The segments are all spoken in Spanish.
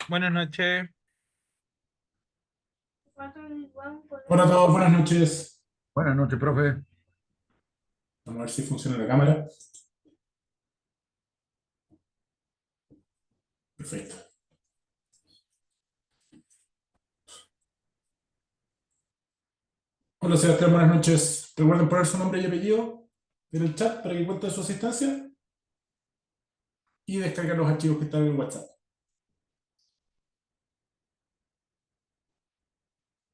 Buenas noches. Hola a todos, buenas noches. Buenas noches, profe. Vamos a ver si funciona la cámara. Perfecto. Hola Sebastián, buenas noches. Recuerden poner su nombre y apellido en el chat para que cuente su asistencia y descargar los archivos que están en el WhatsApp.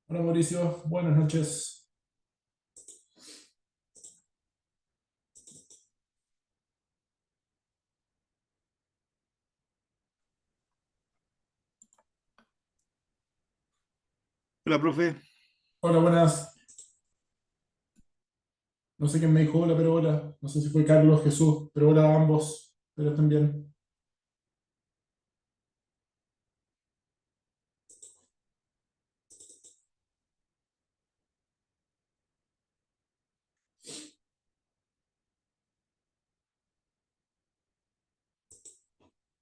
Hola Mauricio, buenas noches. Hola, profe. Hola, buenas. No sé quién me dijo hola, pero hola. No sé si fue Carlos, Jesús, pero hola a ambos. Pero estén bien.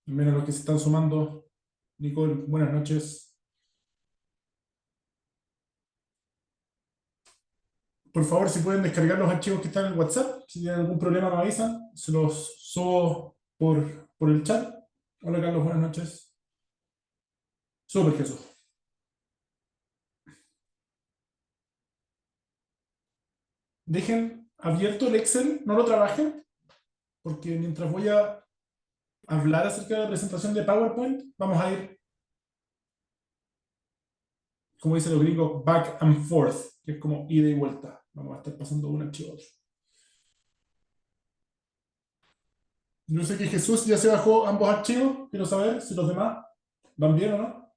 Al menos los que se están sumando. Nicole, buenas noches. Por favor, si pueden descargar los archivos que están en el WhatsApp, si tienen algún problema me avisan, se los subo por el chat. Hola Carlos, buenas noches. Súper Jesús. Dejen abierto el Excel, no lo trabajen, porque mientras voy a hablar acerca de la presentación de PowerPoint, vamos a ir, como dicen los gringos, back and forth, que es como ida y vuelta. Vamos a estar pasando de un archivo a otro. Yo sé que Jesús ya se bajó ambos archivos, quiero saber si los demás van bien o no.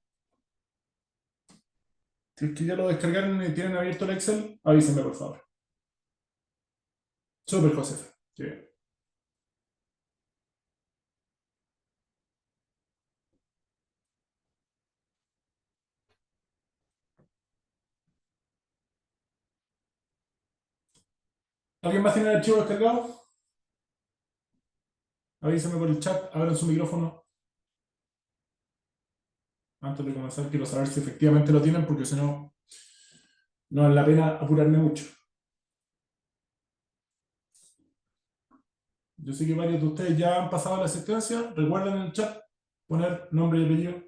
Si es que ya lo descargaron y tienen abierto el Excel, avísenme por favor. Súper, Josefa. Qué bien. ¿Alguien más tiene el archivo descargado? Avísenme por el chat, abran su micrófono. Antes de comenzar, quiero saber si efectivamente lo tienen, porque si no, no vale la pena apurarme mucho. Yo sé que varios de ustedes ya han pasado la asistencia. Recuerden en el chat poner nombre y apellido.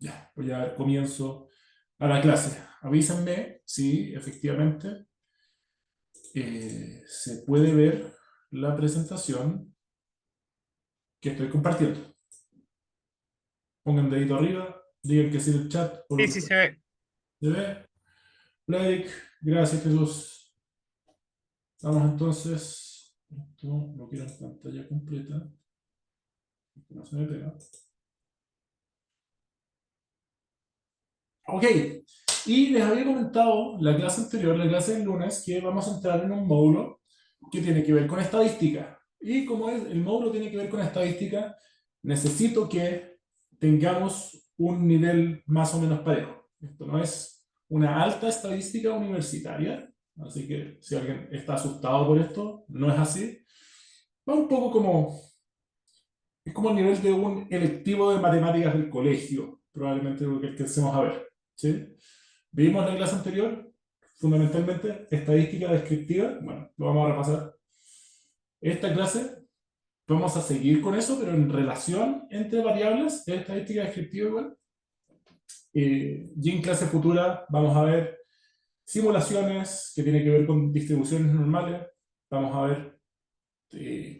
Ya, pues ya comienzo a la clase. Avísenme si efectivamente se puede ver la presentación que estoy compartiendo. Pongan dedito arriba, digan que sí en el chat. Sí, sí se ve. ¿Se ve? Like, gracias Jesús. Vamos entonces, esto lo quiero en pantalla completa, que no se me pega. Ok, y les había comentado la clase anterior, la clase del lunes, que vamos a entrar en un módulo que tiene que ver con estadística. Y como el módulo tiene que ver con estadística, necesito que tengamos un nivel más o menos parejo. Esto no es una alta estadística universitaria, así que si alguien está asustado por esto, no es así. Va un poco como, es como el nivel de un electivo de matemáticas del colegio, probablemente lo que alcancemos a ver. ¿Sí? Vimos en la clase anterior, fundamentalmente, estadística descriptiva. Bueno, lo vamos a repasar. Esta clase vamos a seguir con eso, pero en relación entre variables, es estadística descriptiva igual. Y en clase futura vamos a ver simulaciones que tienen que ver con distribuciones normales. Vamos a ver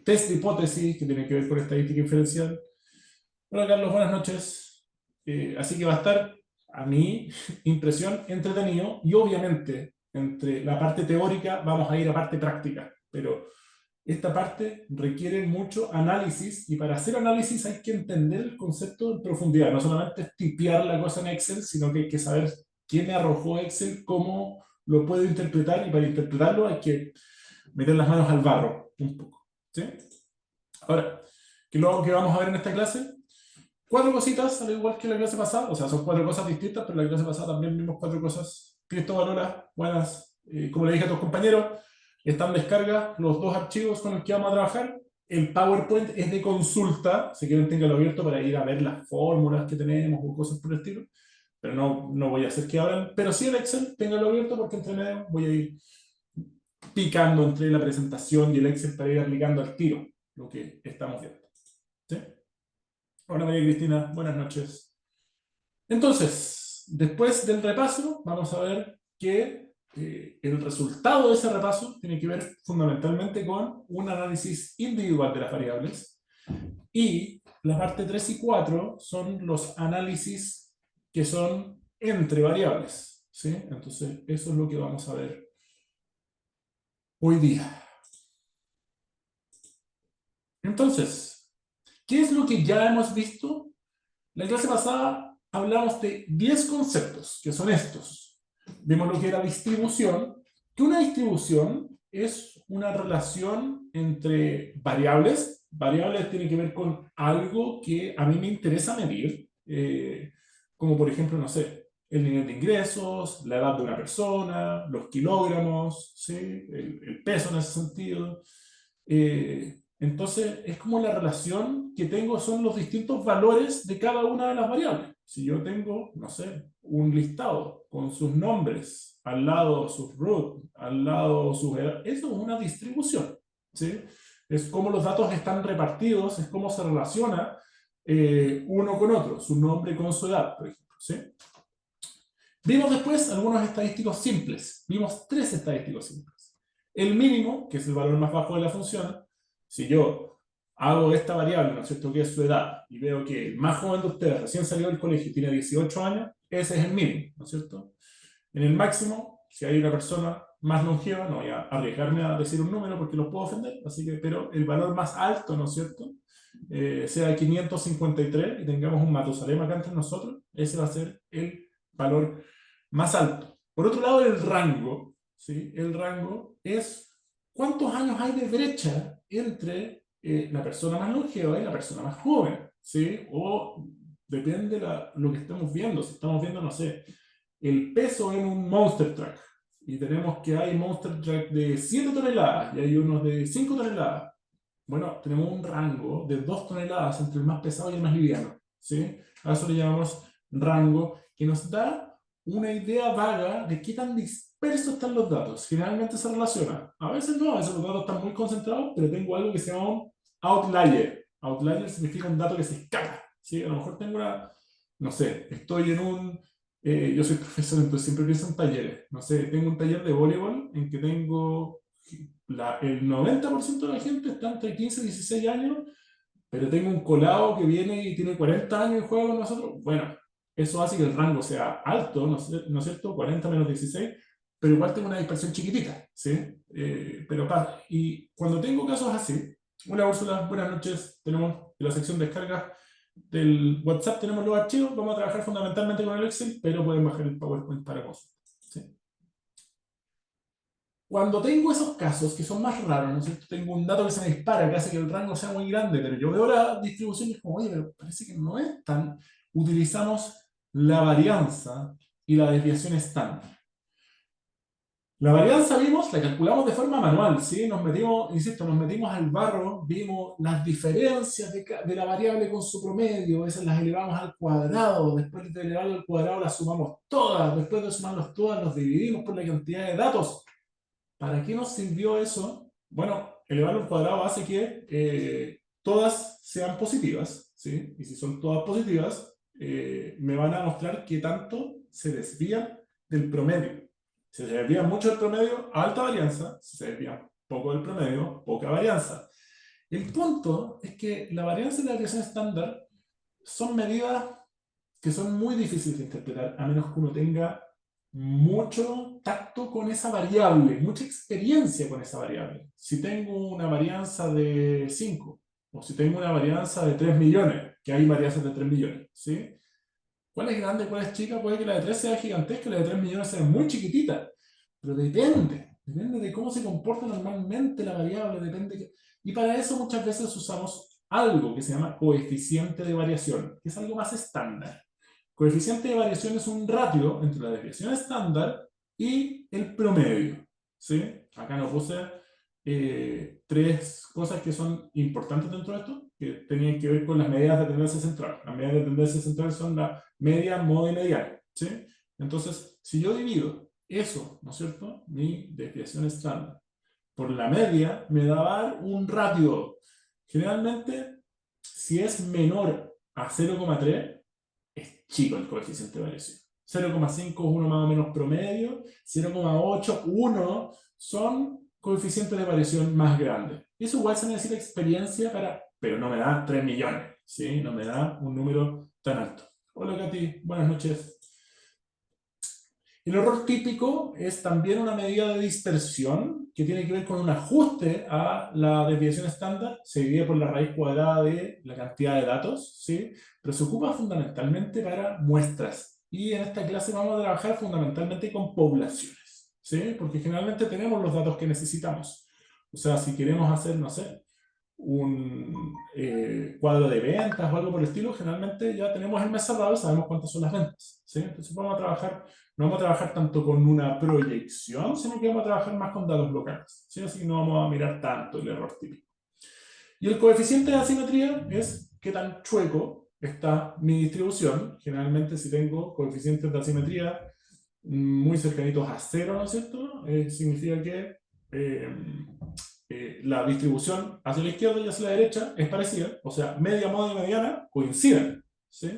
test de hipótesis que tienen que ver con estadística inferencial. Hola Carlos, buenas noches. Así que va a estar, a mi impresión, entretenido y obviamente entre la parte teórica vamos a ir a parte práctica, pero esta parte requiere mucho análisis y para hacer análisis hay que entender el concepto en profundidad, no solamente es tipear la cosa en Excel, sino que hay que saber quién me arrojó Excel, cómo lo puedo interpretar y para interpretarlo hay que meter las manos al barro un poco. ¿Sí? Ahora, ¿qué es lo que vamos a ver en esta clase? Cuatro cositas, al igual que la clase pasada, o sea, son cuatro cosas distintas, pero la clase pasada también vimos cuatro cosas. Cristóbal, hola, buenas. Como le dije a tus compañeros, están en descarga los dos archivos con los que vamos a trabajar. El PowerPoint es de consulta, si quieren tenganlo abierto para ir a ver las fórmulas que tenemos o cosas por el estilo, pero no voy a hacer que abran. Pero sí el Excel, ténganlo abierto porque entre medio voy a ir picando entre la presentación y el Excel para ir aplicando al tiro lo que estamos viendo. ¿Sí? Hola María Cristina, buenas noches. Entonces, después del repaso, vamos a ver que el resultado de ese repaso tiene que ver fundamentalmente con un análisis individual de las variables, y la parte 3 y 4 son los análisis que son entre variables. ¿Sí? Entonces, eso es lo que vamos a ver hoy día. Entonces, ¿qué es lo que ya hemos visto? La clase pasada hablamos de 10 conceptos, que son estos. Vimos lo que era distribución, que una distribución es una relación entre variables. Variables tienen que ver con algo que a mí me interesa medir, como por ejemplo, no sé, el nivel de ingresos, la edad de una persona, los kilogramos, ¿sí? El peso en ese sentido. Entonces, es como la relación que tengo, son los distintos valores de cada una de las variables. Si yo tengo, no sé, un listado con sus nombres, al lado sus root, al lado sus edad, eso es una distribución. ¿Sí? Es como los datos están repartidos, es cómo se relaciona uno con otro, su nombre con su edad, por ejemplo. ¿Sí? Vimos después algunos estadísticos simples. Vimos 3 estadísticos simples. El mínimo, que es el valor más bajo de la función. Si yo hago esta variable, ¿no es cierto?, que es su edad, y veo que el más joven de ustedes recién salió del colegio y tiene 18 años, ese es el mínimo, ¿no es cierto? En el máximo, si hay una persona más longeva, no voy a arriesgarme a decir un número porque los puedo ofender, así que, pero el valor más alto, ¿no es cierto?, sea 553 y tengamos un Matusalem acá entre nosotros, ese va a ser el valor más alto. Por otro lado, el rango, ¿sí? El rango es cuántos años hay de brecha entre la persona más longeva y la persona más joven, ¿sí? O depende lo que estemos viendo. Si estamos viendo, no sé, el peso en un Monster Truck, y tenemos que hay Monster Truck de 7 toneladas y hay unos de 5 toneladas. Bueno, tenemos un rango de 2 toneladas entre el más pesado y el más liviano, ¿sí? A eso le llamamos rango, que nos da una idea vaga de qué tan dispersos están los datos. Generalmente se relaciona. A veces no, a veces los datos están muy concentrados, pero tengo algo que se llama un outlier. Outlier significa un dato que se escapa, ¿sí? A lo mejor tengo una, no sé, estoy en un... yo soy profesor, entonces siempre pienso en talleres. No sé, tengo un taller de voleibol en que tengo el 90% de la gente está entre 15 y 16 años, pero tengo un colado que viene y tiene 40 años y juega con nosotros. Bueno, eso hace que el rango sea alto, ¿no es cierto? 40 menos 16, pero igual tengo una dispersión chiquitita, ¿sí? Y cuando tengo casos así, hola Úrsula, buenas noches, tenemos en la sección de descargas del WhatsApp, tenemos los archivos, vamos a trabajar fundamentalmente con el Excel, pero pueden bajar el PowerPoint para consulta. ¿Sí? Cuando tengo esos casos que son más raros, ¿no es cierto? Tengo un dato que se me dispara, que hace que el rango sea muy grande, pero yo veo la distribución y es como, oye, pero parece que no es tan... Utilizamos la varianza y la desviación estándar. La varianza vimos, la calculamos de forma manual, ¿sí? Nos metimos, insisto, nos metimos al barro, vimos las diferencias de la variable con su promedio, esas las elevamos al cuadrado, después de elevarlo al cuadrado las sumamos todas, después de sumarlas todas los dividimos por la cantidad de datos. ¿Para qué nos sirvió eso? Bueno, elevarlo al cuadrado hace que todas sean positivas, ¿sí? Y si son todas positivas, me van a mostrar qué tanto se desvían del promedio. Si se desvían mucho del promedio, alta varianza. Si se desvían poco del promedio, poca varianza. El punto es que la varianza y la desviación estándar son medidas que son muy difíciles de interpretar, a menos que uno tenga mucho tacto con esa variable, mucha experiencia con esa variable. Si tengo una varianza de 5, o si tengo una varianza de 3 millones, que hay varianzas de 3 millones, ¿sí? ¿Cuál es grande, cuál es chica? Puede que la de 3 sea gigantesca y la de 3 millones sea muy chiquitita, pero depende de cómo se comporta normalmente la variable, y para eso muchas veces usamos algo que se llama coeficiente de variación, que es algo más estándar. Coeficiente de variación es un ratio entre la desviación estándar y el promedio, ¿sí? Acá nos puse tres cosas que son importantes dentro de esto, que tenían que ver con las medidas de tendencia central. Las medidas de tendencia central son la media, moda y mediana, ¿sí? Entonces, si yo divido eso, ¿no es cierto?, mi desviación estándar, por la media, me va a dar un ratio. Generalmente, si es menor a 0,3, es chico el coeficiente de variación. 0,5 es uno más o menos promedio, 0,8, 1 son coeficientes de variación más grandes. Eso igual se necesita experiencia para, pero no me da 3 millones, ¿sí? No me da un número tan alto. Hola Katy, buenas noches. El error típico es también una medida de dispersión que tiene que ver con un ajuste a la desviación estándar, se divide por la raíz cuadrada de la cantidad de datos, ¿sí? Pero se ocupa fundamentalmente para muestras. Y en esta clase vamos a trabajar fundamentalmente con poblaciones, ¿sí? Porque generalmente tenemos los datos que necesitamos. O sea, si queremos hacer, no sé, un cuadro de ventas o algo por el estilo, generalmente ya tenemos el mes cerrado y sabemos cuántas son las ventas, ¿sí? Entonces vamos a trabajar, no vamos a trabajar tanto con una proyección, sino que vamos a trabajar más con datos locales, ¿sí? Así que no vamos a mirar tanto el error típico. Y el coeficiente de asimetría es qué tan chueco está mi distribución. Generalmente si tengo coeficientes de asimetría muy cercanitos a cero, ¿no es cierto? Significa que la distribución hacia la izquierda y hacia la derecha es parecida, o sea, media, moda y mediana coinciden, ¿sí?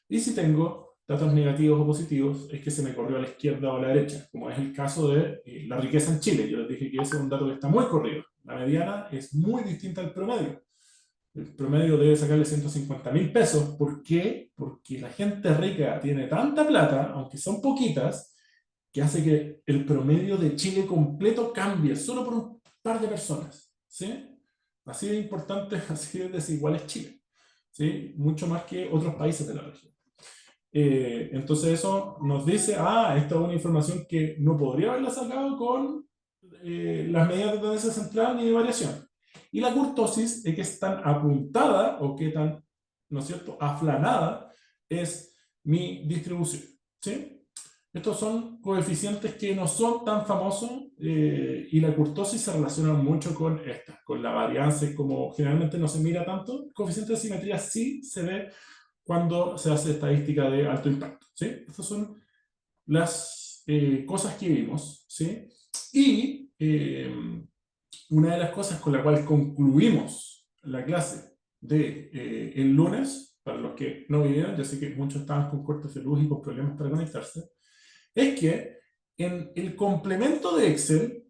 Y si tengo datos negativos o positivos, es que se me corrió a la izquierda o a la derecha, como es el caso de la riqueza en Chile. Yo les dije que ese es un dato que está muy corrido. La mediana es muy distinta al promedio. El promedio debe sacarle 150.000 pesos. ¿Por qué? Porque la gente rica tiene tanta plata, aunque son poquitas, que hace que el promedio de Chile completo cambie solo por un par de personas, ¿sí? Así de importante, así de desigual es Chile, ¿sí? Mucho más que otros países de la región. Entonces eso nos dice, esta es una información que no podría haberla sacado con las medidas de tendencia central ni de variación. Y la kurtosis es que es tan apuntada o que tan, ¿no es cierto?, aflanada es mi distribución, ¿sí? Estos son coeficientes que no son tan famosos y la kurtosis se relaciona mucho con esta, con la varianza, como generalmente no se mira tanto. El coeficiente de simetría sí se ve cuando se hace estadística de alto impacto, ¿sí? Estas son las cosas que vimos, ¿sí? Y una de las cosas con la cual concluimos la clase de el lunes, para los que no vinieron, ya sé que muchos estaban con cortes de luz y con problemas para conectarse, es que en el complemento de Excel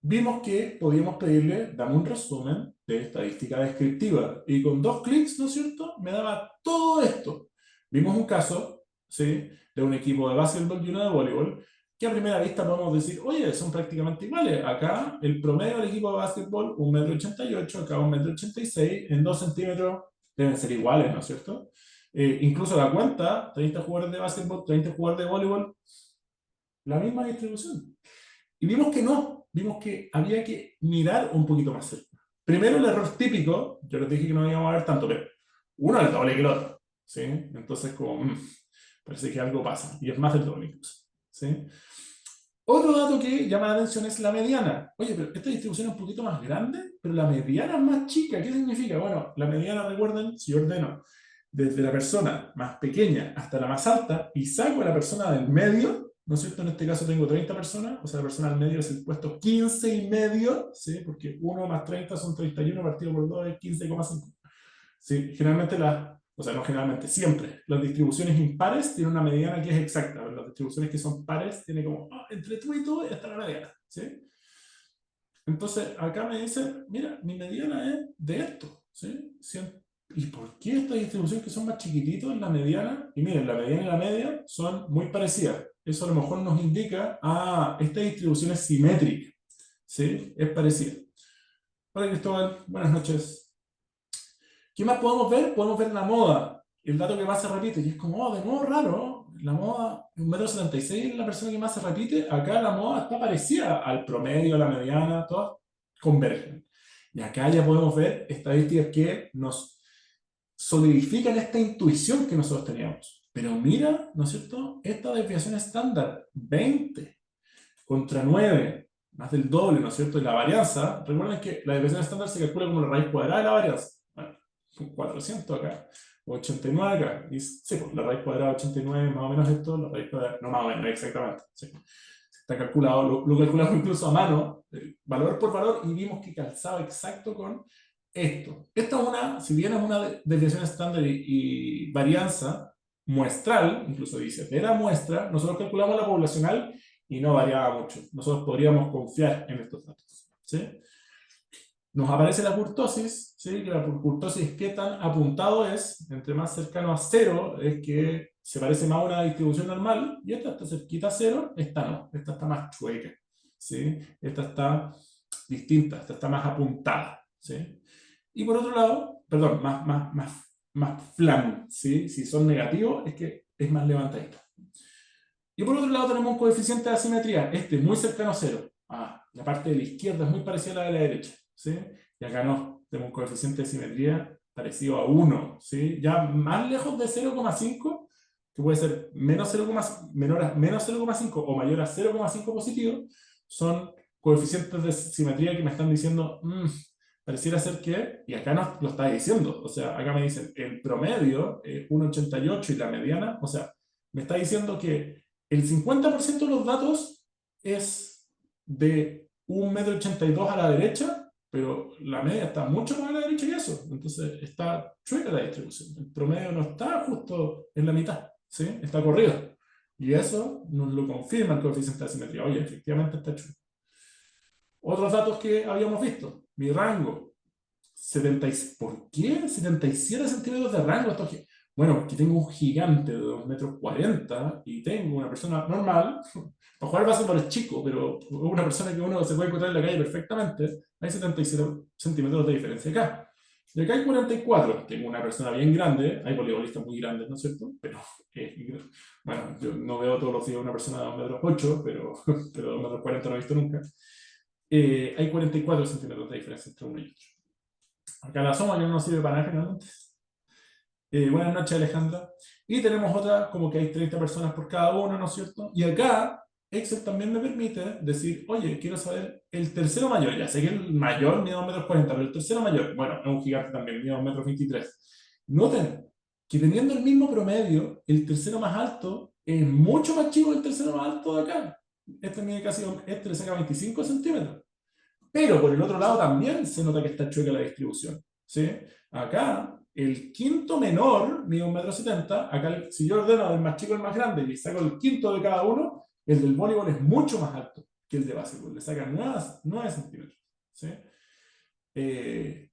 vimos que podíamos pedirle, dame un resumen de estadística descriptiva. Y con dos clics, ¿no es cierto?, me daba todo esto. Vimos un caso, ¿sí?, de un equipo de básquetbol y uno de voleibol, que a primera vista podemos decir, oye, son prácticamente iguales. Acá el promedio del equipo de básquetbol, 1,88 m, acá 1,86 m, en 2 centímetros deben ser iguales, ¿no es cierto? Incluso la cuenta, 30 jugadores de básquetbol, 30 jugadores de voleibol, la misma distribución. Y vimos que no, vimos que había que mirar un poquito más cerca. Primero el error típico, yo les dije que no íbamos a ver tanto, pero uno es el doble que el otro, ¿sí? Entonces como, parece que algo pasa, y es más del doble incluso, ¿sí? Otro dato que llama la atención es la mediana. Oye, pero esta distribución es un poquito más grande, pero la mediana es más chica. ¿Qué significa? Bueno, la mediana, recuerden, si yo ordeno desde la persona más pequeña hasta la más alta y saco a la persona del medio, ¿no es cierto? En este caso tengo 30 personas, o sea, la persona del medio es el puesto 15 y medio, ¿sí? Porque 1 más 30 son 31, partido por 2 es 15,5. Sí, generalmente o sea, no generalmente, siempre, las distribuciones impares tienen una mediana que es exacta, pero las distribuciones que son pares tienen como, entre tú y tú está la mediana, ¿sí? Entonces, acá me dice, mira, mi mediana es de esto, ¿sí? ¿Y por qué esta distribución que son más chiquititos en la mediana? Y miren, la mediana y la media son muy parecidas. Eso a lo mejor nos indica, esta distribución es simétrica, ¿sí? Es parecida. Hola Cristóbal, buenas noches. ¿Qué más podemos ver? Podemos ver la moda, el dato que más se repite, y es como, de nuevo raro, la moda, 1,76 m es la persona que más se repite, acá la moda está parecida al promedio, a la mediana, todas convergen. Y acá ya podemos ver estadísticas que nos solidifican esta intuición que nosotros teníamos. Pero mira, ¿no es cierto? Esta desviación estándar, 20. contra 9, más del doble, ¿no es cierto? Y la varianza, recuerden que la desviación estándar se calcula como la raíz cuadrada de la varianza. Bueno, 400 acá, 89 acá. Y sí, pues la raíz cuadrada de 89, más o menos esto, la raíz cuadrada, no más o menos, exactamente. Sí. Está calculado, lo calculamos incluso a mano, valor por valor, y vimos que calzaba exacto con esto. Esta es una, si bien es una desviación estándar y varianza muestral, incluso dice, de la muestra, nosotros calculamos la poblacional y no variaba mucho. Nosotros podríamos confiar en estos datos. ¿Sí? Nos aparece la kurtosis, ¿sí? Que la kurtosis, qué tan apuntado es, entre más cercano a cero, es que se parece más a una distribución normal, y esta está cerquita a cero, esta no, esta está más chueca, ¿sí? Esta está distinta, esta está más apuntada, ¿sí? Y por otro lado, perdón, más flan, ¿sí? Si son negativos, es que es más levantadita. Y por otro lado tenemos un coeficiente de asimetría, este muy cercano a cero. Ah, la parte de la izquierda es muy parecida a la de la derecha, ¿sí? Y acá no, tenemos un coeficiente de simetría parecido a 1, ¿sí? Ya más lejos de 0,5, que puede ser menos 0, menor a menos 0,5 o mayor a 0,5 positivo, son coeficientes de simetría que me están diciendo, pareciera ser que, y acá no lo está diciendo, o sea, acá me dicen el promedio es 1,88 y la mediana, o sea, me está diciendo que el 50% de los datos es de 1,82 m a la derecha, pero la media está mucho más a la derecha que eso. Entonces está chueca la distribución. El promedio no está justo en la mitad, ¿sí? Está corrido. Y eso nos lo confirma el coeficiente de asimetría. Oye, efectivamente está chueco. Otros datos que habíamos visto. Mi rango. 70, ¿por qué? 77 centímetros de rango. Bueno, aquí tengo un gigante de 2,40 m y tengo una persona normal. Para jugar básquetbol es chico, pero una persona que uno se puede encontrar en la calle perfectamente, hay 77 centímetros de diferencia acá. Y acá hay 44. Tengo una persona bien grande, hay voleibolistas muy grandes, ¿no es cierto? Pero, bueno, yo no veo todos los días una persona de 2,8 m, pero 2,40 m no he visto nunca. Hay 44 centímetros de diferencia entre uno y otro. Acá la suma que no nos sirve para nada generalmente. Buenas noches, Alejandra. Y tenemos otra, como que hay 30 personas por cada uno, ¿no es cierto? Y acá Excel también me permite decir, oye, quiero saber el tercero mayor. Ya sé que el mayor mide 2,40 m, pero el tercero mayor, bueno, es un gigante también, mide 2,23 m. Noten que teniendo el mismo promedio, el tercero más alto es mucho más chico que el tercero más alto de acá. Este mide casi, este le saca 25 centímetros. Pero por el otro lado también se nota que está chueca la distribución, ¿sí? Acá, el quinto menor mide 1,70 m. Acá, si yo ordeno del más chico al más grande y saco el quinto de cada uno, el del voleibol es mucho más alto que el de básquetbol. Le saca 9 centímetros, ¿sí?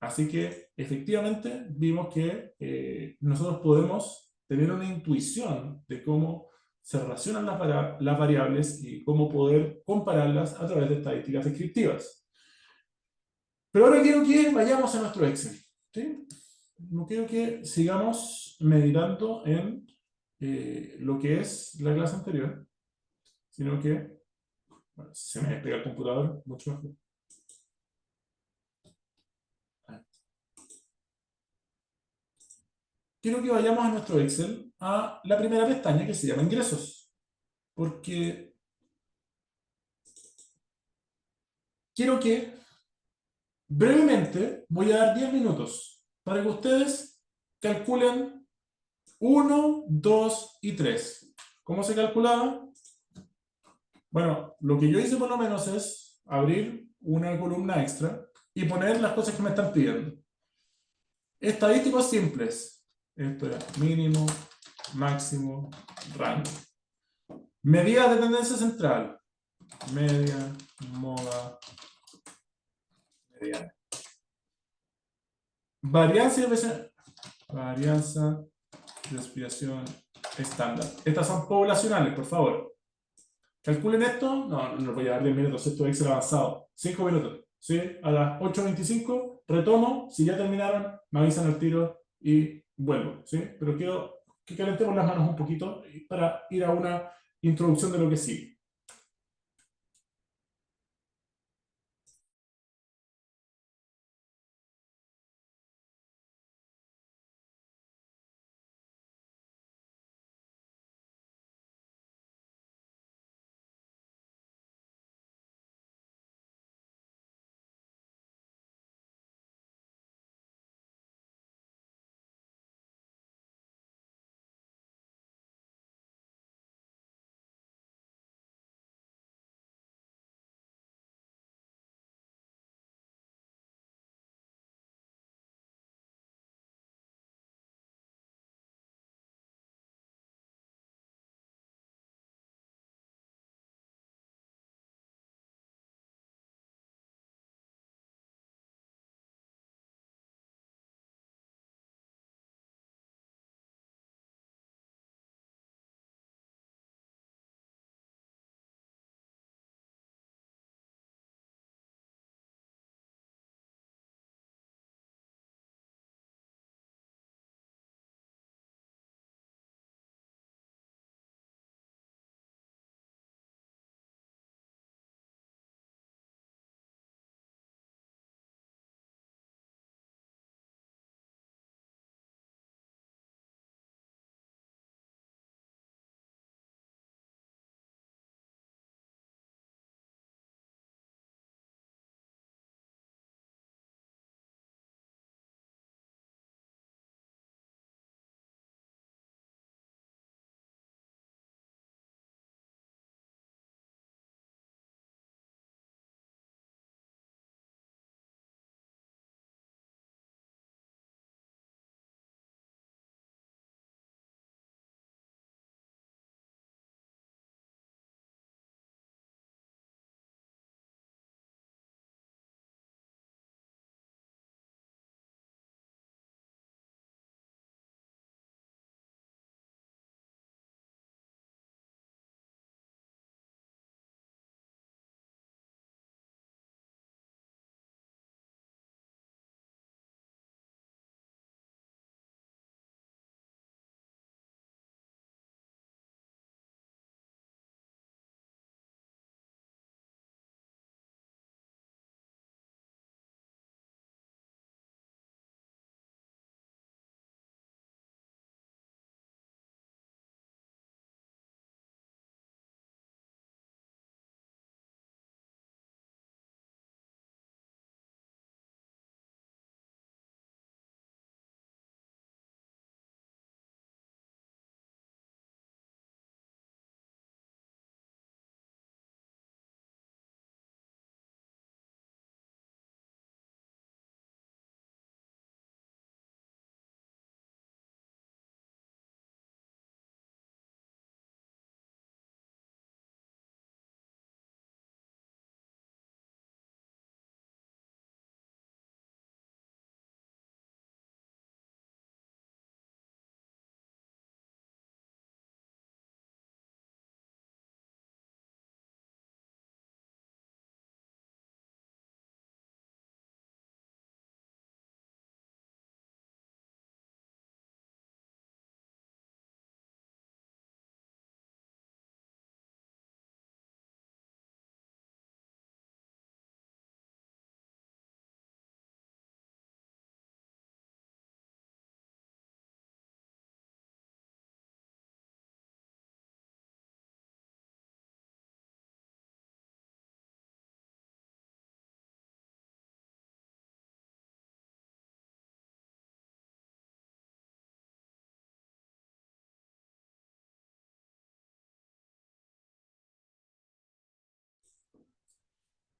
Así que, efectivamente, vimos que nosotros podemos tener una intuición de cómo se relacionan las variables y cómo poder compararlas a través de estadísticas descriptivas. Pero ahora quiero que vayamos a nuestro Excel, ¿sí? No quiero que sigamos meditando en lo que es la clase anterior, sino que, bueno, si se me despega el computador, mucho mejor. Quiero que vayamos a nuestro Excel, a la primera pestaña que se llama Ingresos, porque quiero que brevemente voy a dar 10 minutos para que ustedes calculen 1, 2 y 3. ¿Cómo se calculaba? Bueno, lo que yo hice por lo menos es abrir una columna extra y poner las cosas que me están pidiendo. Estadísticos simples. Esto es mínimo, máximo, rango. Medidas de tendencia central. Media, moda, mediana. Varianza y desviación. Varianza, desviación estándar. Estas son poblacionales, por favor. Calculen esto. No, no voy a dar 10 minutos. Esto es Excel avanzado. 5 minutos. ¿Sí? A las 8:25 retomo. Si ya terminaron, me avisan al tiro y vuelvo. ¿Sí? Pero quiero que calentemos las manos un poquito para ir a una introducción de lo que sigue.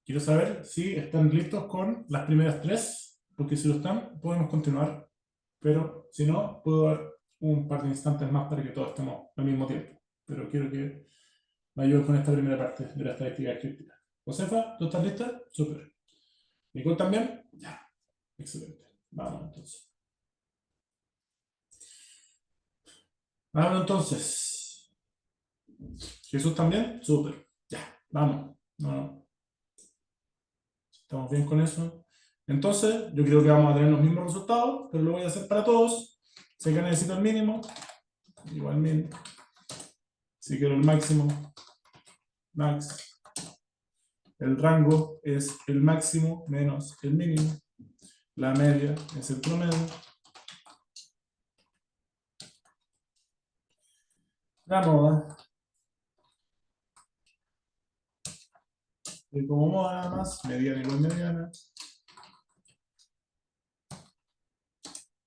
quiero saber si están listos con las primeras tres, porque si lo están, podemos continuar. Pero si no, puedo dar un par de instantes más para que todos estemos al mismo tiempo. Pero quiero que me ayuden con esta primera parte de la estadística descriptiva. Josefa, ¿tú estás lista? Súper. ¿Nicole también? Ya. Excelente. Vamos entonces. Vamos entonces. ¿Jesús también? Súper. Ya. Vamos. No. ¿Estamos bien con eso? Entonces, yo creo que vamos a tener los mismos resultados, pero lo voy a hacer para todos. Sé que necesito el mínimo. Igualmente. Si quiero el máximo, max. El rango es el máximo menos el mínimo. La media es el promedio. La moda. Y como moda nada más, mediana igual mediana.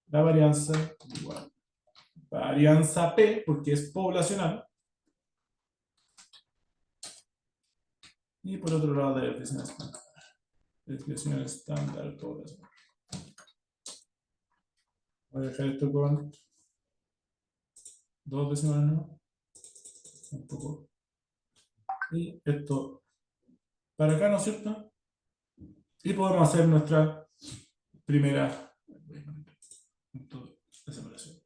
La varianza igual. Varianza P, porque es poblacional. Y por otro lado, de desviación estándar. Desviación estándar poblacional. Voy a dejar esto con 2 decimales, ¿no? Un poco. Y esto para acá, ¿no es cierto? Y podemos hacer nuestra primera punto de separación.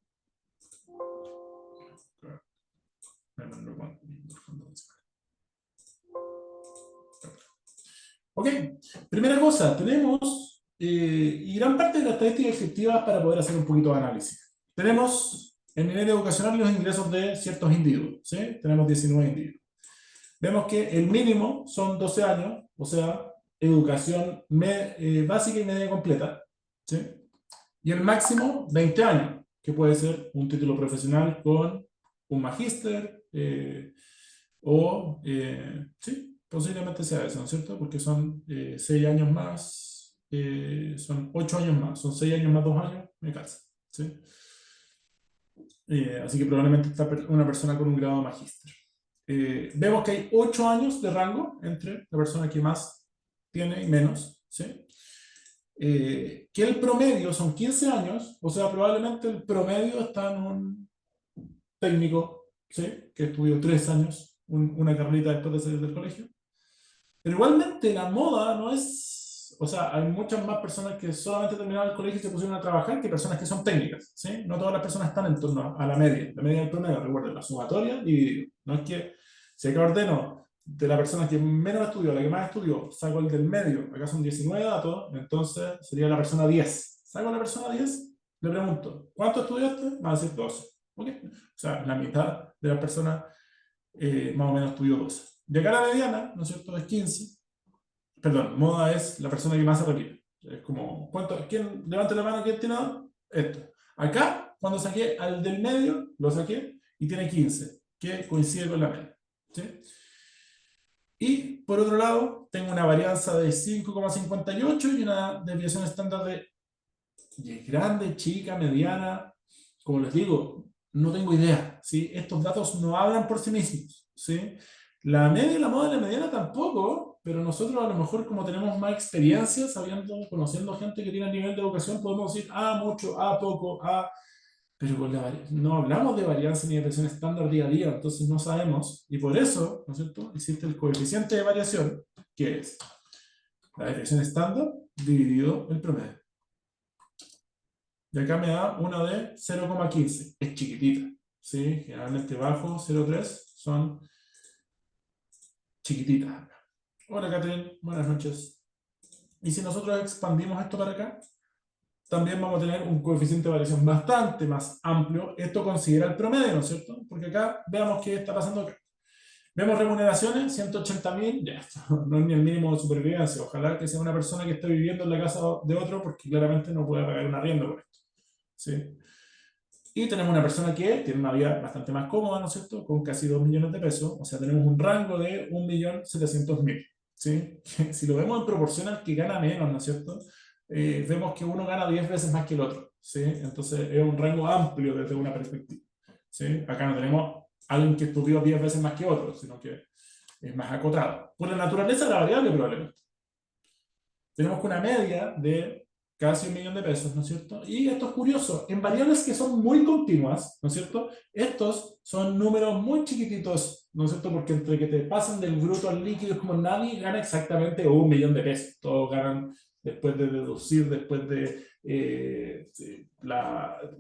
Ok, primera cosa, tenemos, y gran parte de las estadísticas efectivas para poder hacer un poquito de análisis. Tenemos el nivel educacional y los ingresos de ciertos individuos, ¿sí? Tenemos 19 individuos. Vemos que el mínimo son 12 años, o sea, educación básica y media completa, ¿sí? Y el máximo, 20 años, que puede ser un título profesional con un magíster, sí, posiblemente sea eso, ¿no es cierto? Porque son 6 años más, son 8 años más, son 6 años más 2 años, me calza, ¿sí? Así que probablemente está una persona con un grado de magíster. Vemos que hay 8 años de rango entre la persona que más tiene y menos, ¿sí? Que el promedio son 15 años, o sea, probablemente el promedio está en un técnico, ¿sí? Que estudió 3 años, una carrerita después de salir del colegio. Pero igualmente la moda no es, o sea, hay muchas más personas que solamente terminaron el colegio y se pusieron a trabajar que personas que son técnicas, ¿sí? No todas las personas están en torno a la media del promedio, recuerden, la sumatoria dividido. No es que si acá ordeno de la persona que menos estudió a la que más estudió, saco el del medio, acá son 19 datos, entonces sería la persona 10. Saco a la persona 10, le pregunto, ¿cuánto estudiaste? Va a decir 12. ¿Ok? O sea, la mitad de las personas más o menos estudió 12. Y acá la mediana, ¿no es cierto?, es 15. Perdón, moda es la persona que más se repite. Es como, ¿cuánto? ¿Quién levanta la mano? ¿Quién tiene dado? Esto. Acá, cuando saqué al del medio, lo saqué y tiene 15, que coincide con la media. ¿Sí? Y por otro lado, tengo una varianza de 5,58 y una desviación estándar de y es grande, chica, mediana. Como les digo, no tengo idea. ¿Sí? Estos datos no hablan por sí mismos. ¿Sí? La media, la moda y la mediana tampoco, pero nosotros a lo mejor como tenemos más experiencia, sabiendo, conociendo gente que tiene nivel de educación, podemos decir, mucho, poco, pero con no hablamos de varianza ni de presión estándar día a día, entonces no sabemos, y por eso, ¿no es cierto?, existe el coeficiente de variación, que es la desviación estándar dividido el promedio. Y acá me da una de 0,15, es chiquitita, ¿sí? Generalmente bajo 0,3 son chiquititas. Hola Catherine, buenas noches. Y si nosotros expandimos esto para acá, también vamos a tener un coeficiente de variación bastante más amplio. Esto considera el promedio, ¿no es cierto? Porque acá veamos qué está pasando acá. Vemos remuneraciones, 180.000, ya, no es ni el mínimo de supervivencia. Ojalá que sea una persona que esté viviendo en la casa de otro, porque claramente no puede pagar un arriendo por esto. ¿Sí? Y tenemos una persona que tiene una vida bastante más cómoda, ¿no es cierto? Con casi 2 millones de pesos. O sea, tenemos un rango de 1.700.000. ¿Sí? Si lo vemos en proporción al que gana menos, ¿no es cierto? Vemos que uno gana 10 veces más que el otro. ¿Sí? Entonces es un rango amplio desde una perspectiva. ¿Sí? Acá no tenemos alguien que estudió 10 veces más que otro, sino que es más acotado. Por la naturaleza de la variable, probablemente. tenemos una media de casi 1 millón de pesos, ¿no es cierto? Y esto es curioso, en variables que son muy continuas, ¿no es cierto? Estos son números muy chiquititos, ¿no es cierto? Porque entre que te pasan del bruto al líquido es como nadie gana exactamente 1 millón de pesos. Todos ganan después de deducir, después de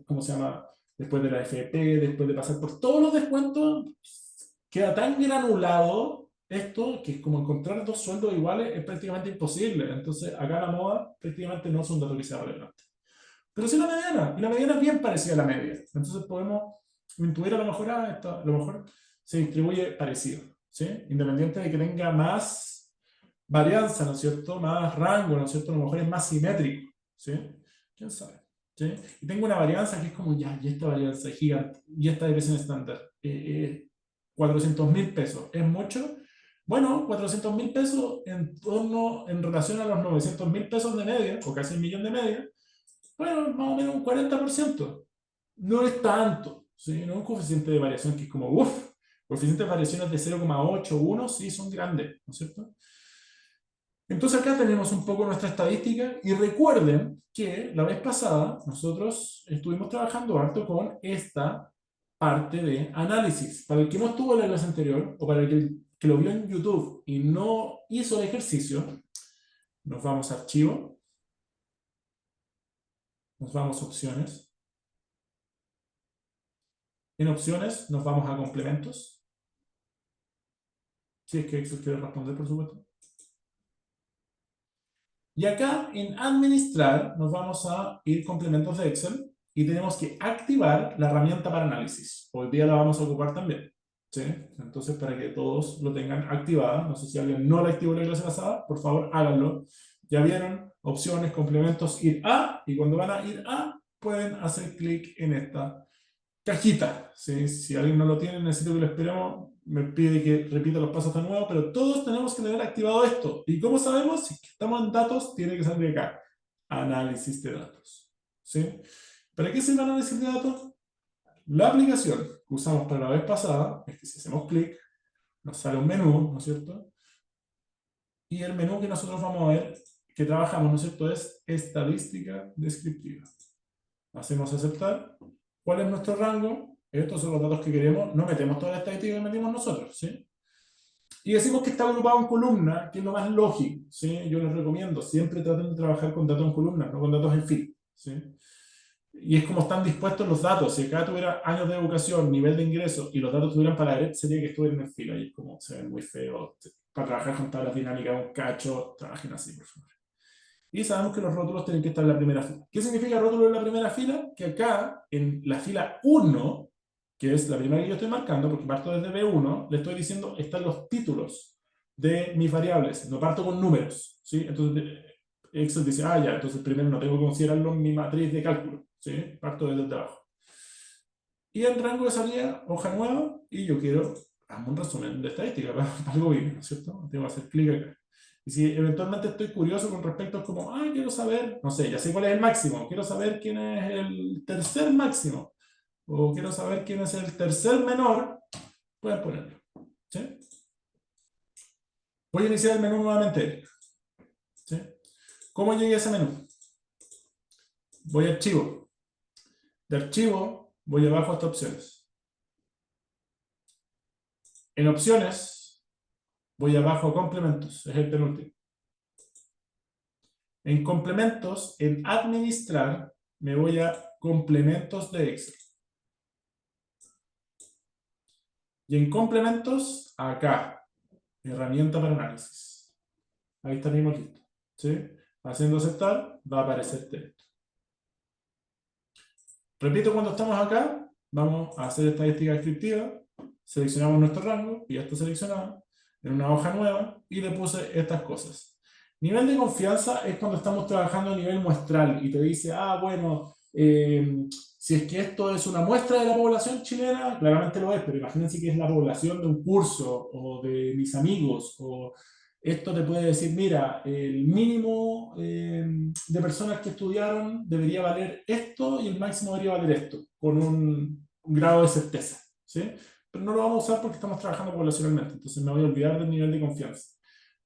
¿cómo se llama? Después de la FP, después de pasar por todos los descuentos, queda tan granulado esto que es como encontrar dos sueldos iguales es prácticamente imposible. Entonces, acá la moda prácticamente no es un dato que sea relevante. Pero sí la mediana, y la mediana es bien parecida a la media. Entonces podemos intuir a lo mejor, a lo mejor se distribuye parecido, ¿sí? Independiente de que tenga más varianza, ¿no es cierto? Más rango, ¿no es cierto? A lo mejor es más simétrico, ¿sí? ¿Quién sabe? ¿Sí? Y tengo una varianza que es como, ya, y esta varianza es gigante, y esta desviación estándar, 400.000 pesos, ¿es mucho? Bueno, 400.000 pesos en relación a los 900.000 pesos de media, o casi 1 millón de media, bueno, más o menos un 40%. No es tanto, ¿sí? No es un coeficiente de variación que es como, uff, coeficientes de variaciones de 0,8, 1, sí, son grandes, ¿no es cierto? Entonces acá tenemos un poco nuestra estadística y recuerden que la vez pasada nosotros estuvimos trabajando harto con esta parte de análisis. Para el que no estuvo en la clase anterior o para el que lo vio en YouTube y no hizo el ejercicio, nos vamos a archivo, nos vamos a opciones. En opciones nos vamos a complementos. Si es que Excel quiere responder, por supuesto. Y acá en administrar nos vamos a ir complementos de Excel y tenemos que activar la herramienta para análisis. Hoy día la vamos a ocupar también, ¿sí? Entonces, para que todos lo tengan activada, no sé si alguien no la activó en la clase pasada, por favor háganlo. Ya vieron, opciones, complementos, ir a, y cuando van a ir a, pueden hacer clic en esta cajita, ¿sí? Si alguien no lo tiene, necesito que lo esperemos, me pide que repita los pasos de nuevo, pero todos tenemos que tener activado esto. ¿Y cómo sabemos? Si estamos en datos, tiene que salir de acá. Análisis de datos, ¿sí? ¿Para qué sirve el análisis de datos? La aplicación que usamos para la vez pasada es que si hacemos clic, nos sale un menú, ¿no es cierto? Y el menú que nosotros vamos a ver, que trabajamos, ¿no es cierto?, es estadística descriptiva. Hacemos aceptar. ¿Cuál es nuestro rango? Estos son los datos que queremos. No metemos toda la estadística que metimos nosotros, ¿sí? Y decimos que está agrupado en columna, que es lo más lógico, ¿sí? Yo les recomiendo, siempre traten de trabajar con datos en columna, no con datos en fila, ¿sí? Y es como están dispuestos los datos. Si acá tuviera años de educación, nivel de ingreso, y los datos estuvieran para derecha, sería que estuvieran en fila. Y es como se ven muy feos. Para trabajar con tablas dinámicas, un cacho, trabajen así, por favor. Y sabemos que los rótulos tienen que estar en la primera fila. ¿Qué significa rótulo en la primera fila? Que acá, en la fila 1, que es la primera que yo estoy marcando, porque parto desde B1, le estoy diciendo, están los títulos de mis variables. No parto con números, ¿sí? Entonces, Excel dice, ah, ya, entonces primero no tengo que considerarlo en mi matriz de cálculo, ¿sí? Parto desde abajo. Y en rango de salida, hoja nueva, y yo quiero, hazme un resumen de estadística para algo bien, ¿no es cierto? Tengo que hacer clic acá. Y si eventualmente estoy curioso con respecto a como, ah, quiero saber, no sé, ya sé cuál es el máximo, quiero saber quién es el tercer máximo, o quiero saber quién es el tercer menor, pueden ponerlo, ¿sí? Voy a iniciar el menú nuevamente, ¿sí? ¿Cómo llegué a ese menú? Voy a archivo. De archivo, voy abajo hasta opciones. En opciones, voy abajo a complementos, es el penúltimo. En complementos, en administrar, me voy a complementos de Excel. Y en complementos, acá, herramienta para análisis. Ahí está mismo listo, ¿sí? Haciendo aceptar, va a aparecer esto. Repito, cuando estamos acá, vamos a hacer estadística descriptiva, seleccionamos nuestro rango, y ya está seleccionado, en una hoja nueva, y le puse estas cosas. Nivel de confianza es cuando estamos trabajando a nivel muestral, y te dice, ah, bueno, si es que esto es una muestra de la población chilena, claramente lo es, pero imagínense que es la población de un curso, o de mis amigos, o esto te puede decir, mira, el mínimo de personas que estudiaron debería valer esto y el máximo debería valer esto, con un grado de certeza, ¿sí? Pero no lo vamos a usar porque estamos trabajando poblacionalmente, entonces me voy a olvidar del nivel de confianza.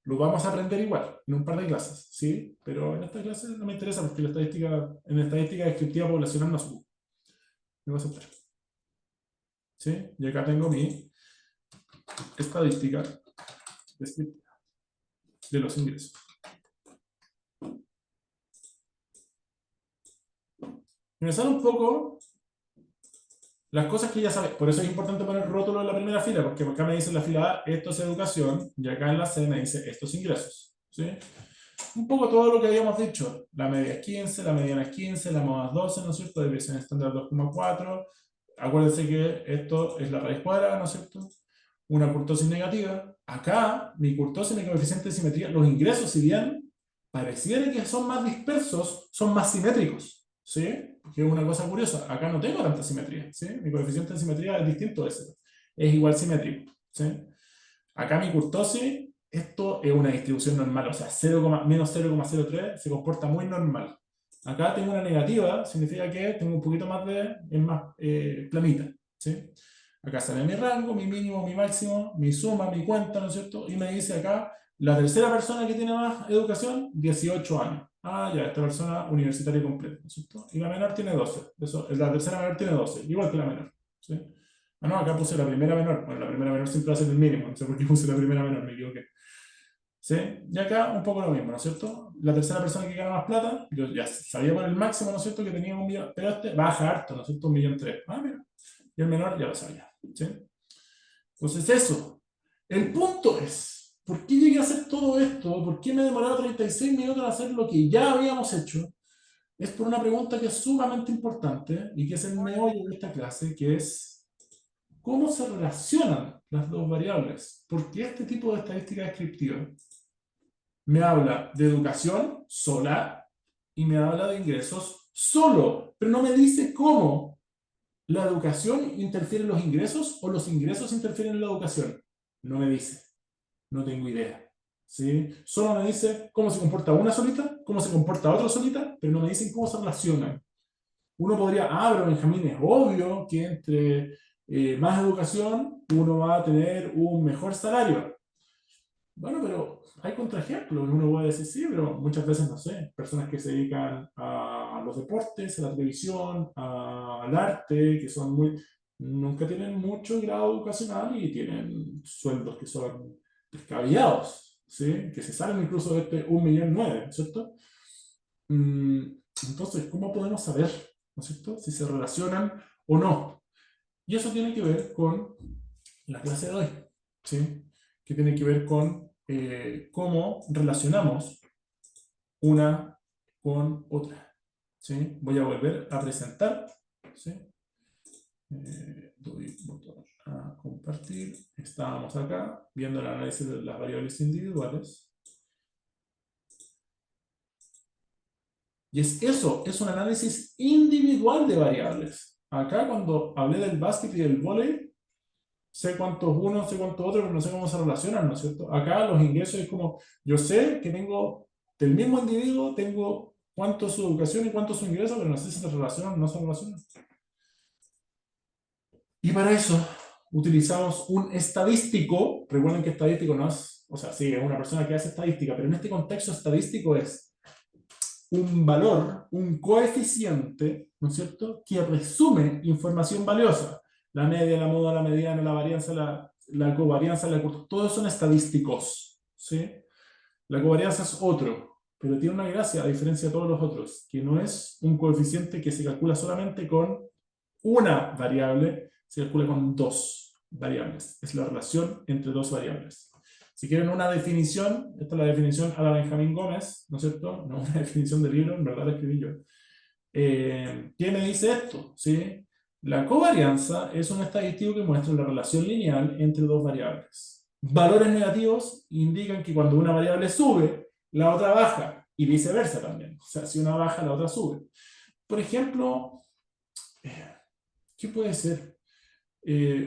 Lo vamos a aprender igual, en un par de clases, ¿sí? Pero en esta clase no me interesa porque en la estadística descriptiva poblacional no se ocupa. Me voy a saltar. ¿Sí? Y acá tengo mi estadística descriptiva de los ingresos. Y me sale un poco las cosas que ya sabes. Por eso es importante poner rótulo en la primera fila, porque acá me dice en la fila A, esto es educación, y acá en la C me dice, esto es ingresos. ¿Sí? Un poco todo lo que habíamos dicho. La media es 15, la mediana es 15, la moda es 12, ¿no es cierto? Desviación estándar 2,4. Acuérdense que esto es la raíz cuadrada, ¿no es cierto? Una kurtosis negativa. Acá, mi kurtosis, mi coeficiente de simetría, los ingresos, si bien pareciera que son más dispersos, son más simétricos, ¿sí? Que es una cosa curiosa. Acá no tengo tanta simetría, ¿sí? Mi coeficiente de simetría es distinto a ese. Es igual simétrico, ¿sí? Acá mi kurtosis, esto es una distribución normal, o sea, 0, menos 0,03 se comporta muy normal. Acá tengo una negativa, significa que tengo un poquito más de, es más planita, ¿sí? Acá sale mi rango, mi mínimo, mi máximo, mi suma, mi cuenta, ¿no es cierto? Y me dice acá, la tercera persona que tiene más educación, 18 años. Ah, ya, esta persona universitaria completa, ¿no es cierto? Y la menor tiene 12. Eso, la tercera menor tiene 12, igual que la menor, ¿sí? Ah, no, acá puse la primera menor. Bueno, la primera menor siempre va a ser el mínimo. No sé por qué puse la primera menor, me equivoqué. ¿Sí? Y acá un poco lo mismo, ¿no es cierto? La tercera persona que gana más plata, yo ya sabía por el máximo, ¿no es cierto? Que tenía 1 millón, pero este baja harto, ¿no es cierto? 1,3 millones. Ah, mira. Y el menor ya lo sabía. ¿Sí? Entonces, eso. El punto es, ¿por qué llegué a hacer todo esto? ¿Por qué me he demorado 36 minutos en hacer lo que ya habíamos hecho? Es por una pregunta que es sumamente importante y que es el meollo de esta clase, que es ¿cómo se relacionan las dos variables? Porque este tipo de estadística descriptiva me habla de educación sola y me habla de ingresos solo, pero no me dice cómo la educación interfiere en los ingresos o los ingresos interfieren en la educación. No me dice, no tengo idea. ¿Sí? Solo me dice cómo se comporta una solita, cómo se comporta otra solita, pero no me dicen cómo se relacionan. Uno podría, pero Benjamín, es obvio que entre más educación uno va a tener un mejor salario. Bueno, pero hay contraejemplos. Uno puede decir, sí, pero muchas veces, no sé, personas que se dedican a los deportes, a la televisión, al arte, que son muy, nunca tienen mucho grado educacional y tienen sueldos que son descabellados, ¿sí? Que se salen incluso de este 1,9 millones, ¿cierto? Mm, Entonces, ¿cómo podemos saber, ¿no es cierto?, si se relacionan o no? Y eso tiene que ver con la clase de hoy, ¿sí? Que tiene que ver con cómo relacionamos una con otra, ¿sí? Voy a volver a presentar, ¿sí? Doy botón a compartir. Estábamos acá viendo el análisis de las variables individuales. Y es eso, es un análisis individual de variables. Acá cuando hablé del básquet y del vóley, sé cuántos uno, sé cuántos otro, pero no sé cómo se relacionan, ¿no es cierto? Acá los ingresos es como, yo sé que tengo, del mismo individuo, tengo cuánto es su educación y cuánto es su ingreso, pero no sé si se relacionan o no se relacionan. Y para eso utilizamos un estadístico. Recuerden que estadístico no es, o sea, sí, es una persona que hace estadística, pero en este contexto estadístico es un valor, un coeficiente, ¿no es cierto?, que resume información valiosa. La media, la moda, la mediana, la varianza, la covarianza, todos son estadísticos, ¿sí? La covarianza es otro, pero tiene una gracia a diferencia de todos los otros, que no es un coeficiente que se calcula solamente con una variable, se calcula con dos variables. Es la relación entre dos variables. Si quieren una definición, esta es la definición a la Benjamín Gómez, ¿no es cierto? No una definición del libro, en verdad la escribí yo. ¿Qué me dice esto? ¿Sí? La covarianza es un estadístico que muestra la relación lineal entre dos variables. Valores negativos indican que cuando una variable sube, la otra baja, y viceversa también. O sea, si una baja, la otra sube. Por ejemplo, ¿qué puede ser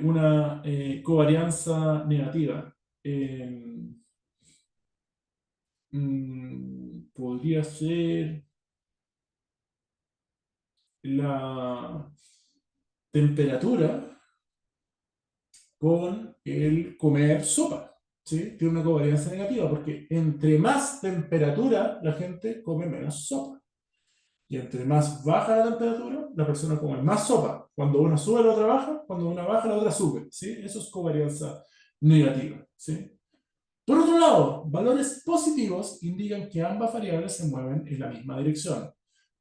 una covarianza negativa? Podría ser la temperatura con el comer sopa. ¿sí? Tiene una covarianza negativa, porque entre más temperatura, la gente come menos sopa. Y entre más baja la temperatura, la persona come más sopa. Cuando una sube, la otra baja. Cuando una baja, la otra sube. ¿Sí? Eso es covarianza negativa. ¿Sí? Por otro lado, valores positivos indican que ambas variables se mueven en la misma dirección.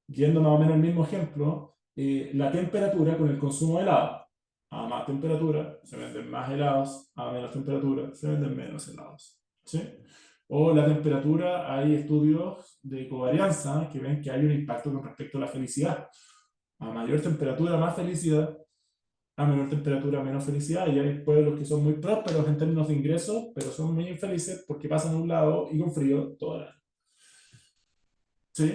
Yendo más o menos al mismo ejemplo, la temperatura con el consumo de helado. A más temperatura se venden más helados, a menos temperatura se venden menos helados. ¿Sí? O la temperatura, hay estudios de covarianza que ven que hay un impacto con respecto a la felicidad. A mayor temperatura, más felicidad; a menor temperatura, menos felicidad. Y hay pueblos que son muy prósperos en términos de ingresos, pero son muy infelices porque pasan a un lado y con frío todo el año. ¿Sí?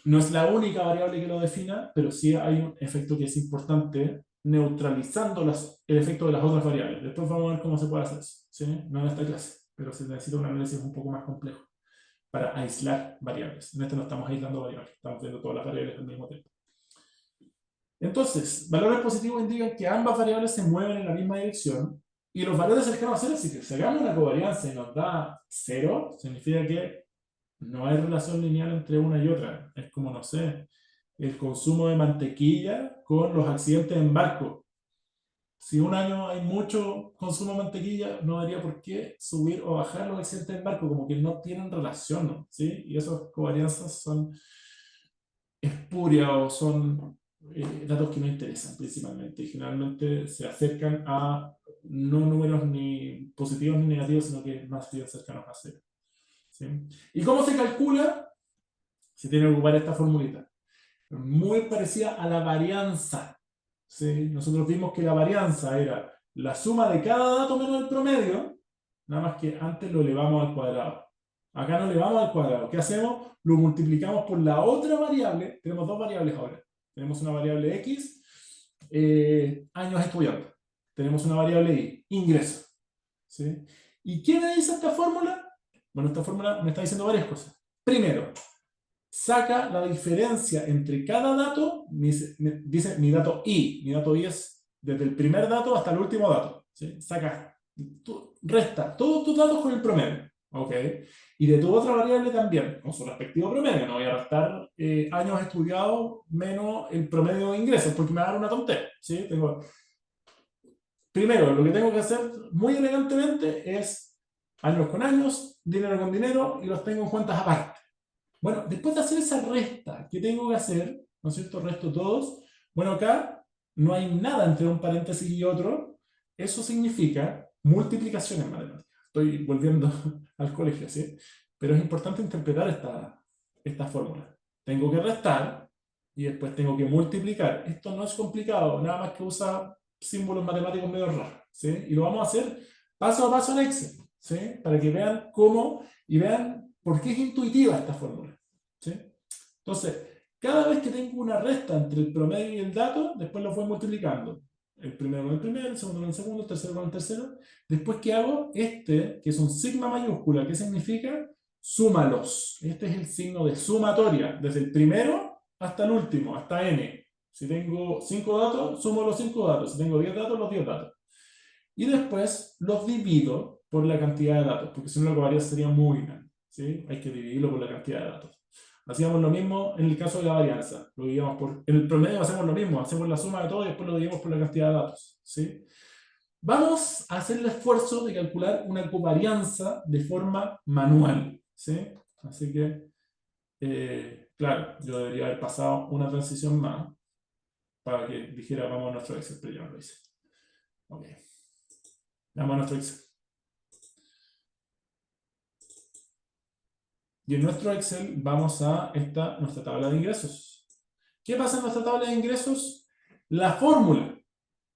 No es la única variable que lo defina, pero sí hay un efecto que es importante neutralizando el efecto de las otras variables. Después vamos a ver cómo se puede hacer eso. ¿Sí? No en esta clase, pero se necesita un análisis un poco más complejo para aislar variables. En este no estamos aislando variables, estamos viendo todas las variables al mismo tiempo. Entonces, valores positivos indican que ambas variables se mueven en la misma dirección, y los valores cercanos a cero, si sacamos una covarianza y nos da cero, significa que no hay relación lineal entre una y otra. Es como, no sé, el consumo de mantequilla con los accidentes en barco. Si un año hay mucho consumo de mantequilla, no habría por qué subir o bajar los accidentes en barco, como que no tienen relación, ¿no? ¿Sí? Y esas covarianzas son espurias o son datos que no interesan principalmente, y generalmente se acercan a no números ni positivos ni negativos, sino que más bien cercanos a cero. ¿Sí? ¿Y cómo se calcula? Se tiene que ocupar esta formulita, muy parecida a la varianza. ¿Sí? Nosotros vimos que la varianza era la suma de cada dato menos el promedio, nada más que antes lo elevamos al cuadrado. Acá no elevamos al cuadrado. ¿Qué hacemos? Lo multiplicamos por la otra variable. Tenemos dos variables ahora. Tenemos una variable X, años estudiantes. Tenemos una variable Y, ingreso. ¿Sí? ¿Y qué me dice esta fórmula? Bueno, esta fórmula me está diciendo varias cosas. Primero, saca la diferencia entre cada dato, dice mi dato I. Mi dato I es desde el primer dato hasta el último dato. ¿Sí? Saca, resta todos tus datos con el promedio. ¿Ok? Y de tu otra variable también, con su respectivo promedio. No voy a restar años estudiados menos el promedio de ingresos, porque me va a dar una tontería. ¿Sí? Primero, lo que tengo que hacer muy elegantemente es años con años, dinero con dinero, y los tengo en cuentas aparte. Bueno, después de hacer esa resta, ¿qué tengo que hacer? ¿No es cierto? Resto todos. Bueno, acá no hay nada entre un paréntesis y otro. Eso significa multiplicación en matemáticas. Estoy volviendo al colegio, ¿sí? Pero es importante interpretar esta fórmula. Tengo que restar y después tengo que multiplicar. Esto no es complicado, nada más que usa símbolos matemáticos medio raros, ¿sí? Y lo vamos a hacer paso a paso en Excel, ¿sí? Para que vean cómo y vean por qué es intuitiva esta fórmula, ¿sí? Entonces, cada vez que tengo una resta entre el promedio y el dato, después los voy multiplicando. El primero con el primero, el segundo con el segundo, el tercero con el tercero. Después, ¿qué hago? Que es un sigma mayúscula, ¿qué significa? Súmalos. Este es el signo de sumatoria, desde el primero hasta el último, hasta n. Si tengo 5 datos, sumo los 5 datos. Si tengo 10 datos, los 10 datos. Y después los divido por la cantidad de datos, porque si no la covarianza sería muy grande, ¿sí? Hay que dividirlo por la cantidad de datos. Hacíamos lo mismo en el caso de la varianza. Lo dividíamos en el promedio hacemos lo mismo, hacemos la suma de todo y después lo dividimos por la cantidad de datos, ¿sí? Vamos a hacer el esfuerzo de calcular una covarianza de forma manual, ¿sí? Así que, claro, yo debería haber pasado una transición más para que dijera vamos a nuestro Excel, pero ya no lo hice. Ok. Vamos a nuestro Excel. Y en nuestro Excel vamos a nuestra tabla de ingresos. ¿Qué pasa en nuestra tabla de ingresos? La fórmula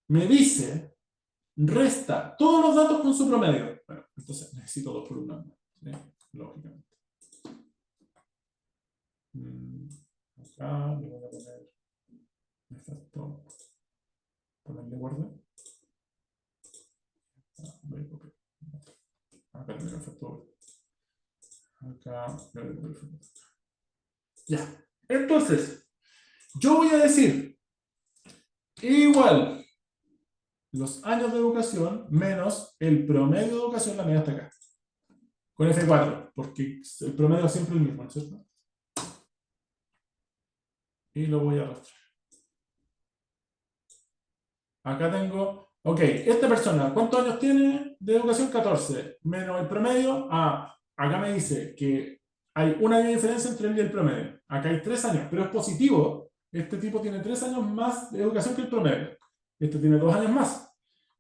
me dice, resta todos los datos con su promedio. Bueno, entonces necesito dos columnas más, ¿sí? Lógicamente. Acá le voy a poner efecto, ponerle guarda. Voy a copiar. Acá tengo el efecto. Acá le voy a poner el efecto. Ya. Entonces, yo voy a decir igual los años de educación menos el promedio de educación, la medida hasta acá. con F4, porque el promedio es siempre el mismo, ¿no es cierto? Y lo voy a arrastrar. Acá tengo, ok, esta persona, ¿cuántos años tiene de educación? 14, menos el promedio. Ah, acá me dice que hay un año de diferencia entre él y el promedio. Acá hay 3 años, pero es positivo. Este tipo tiene 3 años más de educación que el promedio. Este tiene 2 años más.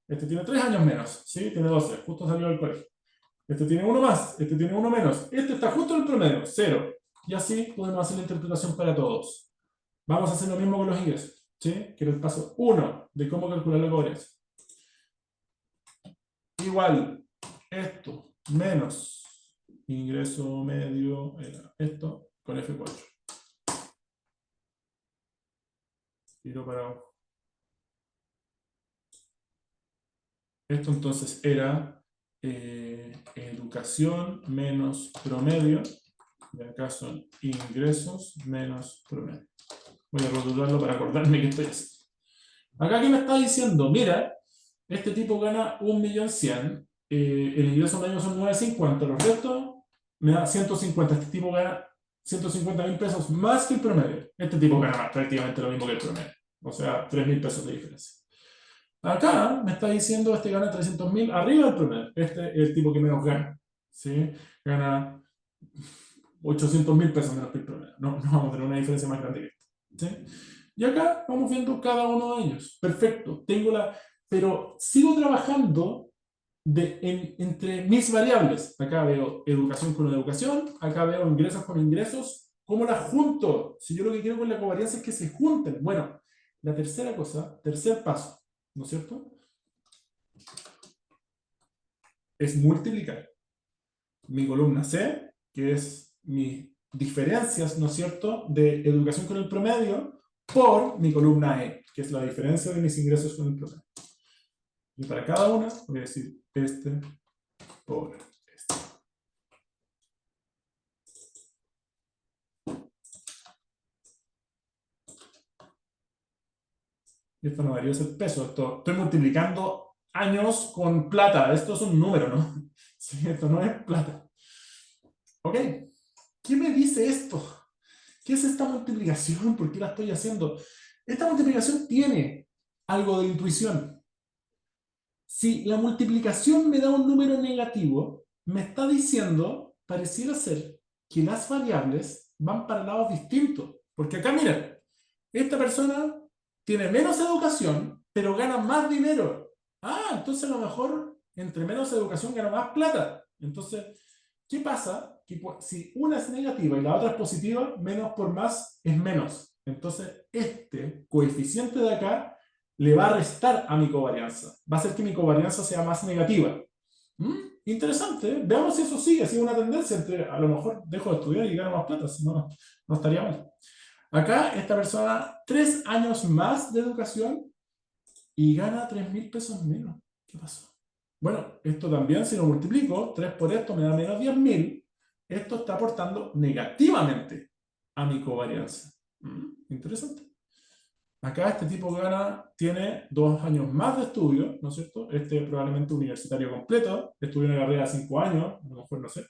Este tiene 3 años menos, ¿sí? Tiene 12, justo salió del colegio. Este tiene uno más, este tiene uno menos. Este está justo en el promedio, 0. Y así podemos hacer la interpretación para todos. Vamos a hacer lo mismo con los ingresos, ¿sí? Que es el paso 1 de cómo calcular la cobranza. Igual, esto menos ingreso medio era esto con F4. Tiro para abajo. Esto entonces era educación menos promedio. Y acá son ingresos menos promedio. Voy a rotularlo para acordarme que estoy haciendo. Acá, ¿qué me está diciendo? Mira, este tipo gana 1.100.000. El ingreso medio son 950. Los restos me da 150. Este tipo gana 150.000 pesos más que el promedio. Este tipo gana prácticamente lo mismo que el promedio. O sea, 3.000 pesos de diferencia. Acá me está diciendo este gana 300.000 arriba del promedio. Este es el tipo que menos gana. ¿Sí? Gana 800.000 pesos menos que el promedio. No, no vamos a tener una diferencia más grande que esta. ¿Sí? Y acá vamos viendo cada uno de ellos. Perfecto. Pero sigo trabajando entre mis variables. Acá veo educación con educación. Acá veo ingresos con ingresos. ¿Cómo las junto? Si yo lo que quiero con la covarianza es que se junten. Bueno, la tercera cosa, tercer paso, ¿no es cierto? Es multiplicar mi columna C, que es mis diferencias, ¿no es cierto?, de educación con el promedio, por mi columna E, que es la diferencia de mis ingresos con el promedio. Y para cada una voy a decir este por este. Y esto no debería ser peso. Estoy multiplicando años con plata. Esto es un número, ¿no? Sí, esto no es plata. Ok. ¿Qué me dice esto? ¿Qué es esta multiplicación? ¿Por qué la estoy haciendo? Esta multiplicación tiene algo de intuición. Si la multiplicación me da un número negativo, me está diciendo, pareciera ser, que las variables van para lados distintos. Porque acá, miren, esta persona tiene menos educación, pero gana más dinero. Ah, entonces a lo mejor entre menos educación gana más plata. Entonces, ¿qué pasa? Que si una es negativa y la otra es positiva, menos por más es menos. Entonces, este coeficiente de acá le va a restar a mi covarianza. Va a hacer que mi covarianza sea más negativa. Interesante, ¿eh? Veamos si eso sigue, si es una tendencia entre, a lo mejor dejo de estudiar y gano más plata, no, no estaría mal. Acá esta persona, 3 años más de educación y gana 3.000 pesos menos. ¿Qué pasó? Bueno, esto también, si lo multiplico, 3 por esto me da menos 10.000. Esto está aportando negativamente a mi covarianza. Interesante. Acá este tipo tiene 2 años más de estudio, ¿no es cierto? Este probablemente universitario completo, estudió una carrera de 5 años, a lo mejor no sé,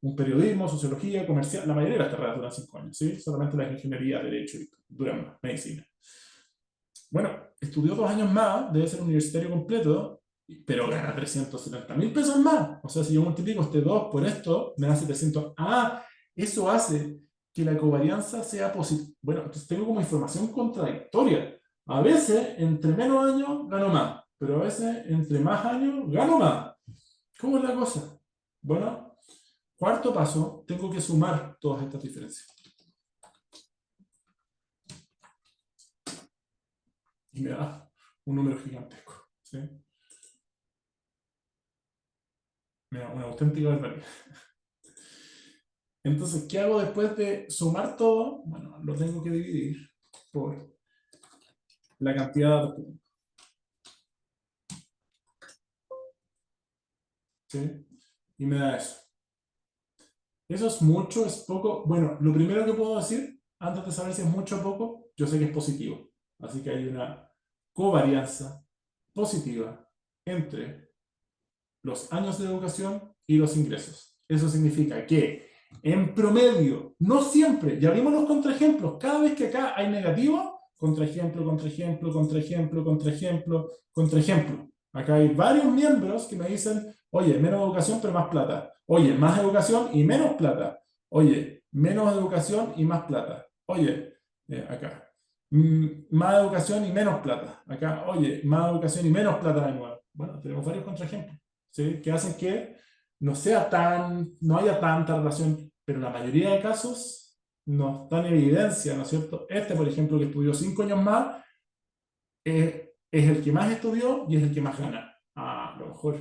un periodismo, sociología, comercial, la mayoría de las carreras duran 5 años, ¿sí? Solamente las ingenierías, derecho duran más, medicina. Bueno, estudió 2 años más, debe ser universitario completo, pero gana 370.000 pesos más. O sea, si yo multiplico este 2 por esto, me da 700. Ah, eso hace que la covarianza sea positiva. Bueno, entonces tengo como información contradictoria. A veces, entre menos años, gano más, pero a veces, entre más años, gano más. ¿Cómo es la cosa? Bueno, cuarto paso, tengo que sumar todas estas diferencias. Y me da un número gigantesco, ¿sí? Me da una auténtica barbaridad. Entonces, ¿qué hago después de sumar todo? Bueno, lo tengo que dividir por la cantidad de datos que tengo. ¿Sí? Y me da eso. ¿Eso es mucho? ¿Es poco? Bueno, lo primero que puedo decir, antes de saber si es mucho o poco, yo sé que es positivo. Así que hay una covarianza positiva entre los años de educación y los ingresos. Eso significa que en promedio, no siempre, ya vimos los contraejemplos, cada vez que acá hay negativo, contraejemplo, contraejemplo, contraejemplo, contraejemplo, contraejemplo. Acá hay varios miembros que me dicen, oye, menos educación pero más plata. Oye, más educación y menos plata. Oye, menos educación y más plata. Oye, acá. Más educación y menos plata. Acá, oye, más educación y menos plata de nuevo. Bueno, tenemos varios contraejemplos, ¿sí? Que hacen que no haya tanta relación, pero en la mayoría de casos no está en evidencia, ¿no es cierto? Este, por ejemplo, que estudió 5 años más, es el que más estudió y es el que más gana. A lo mejor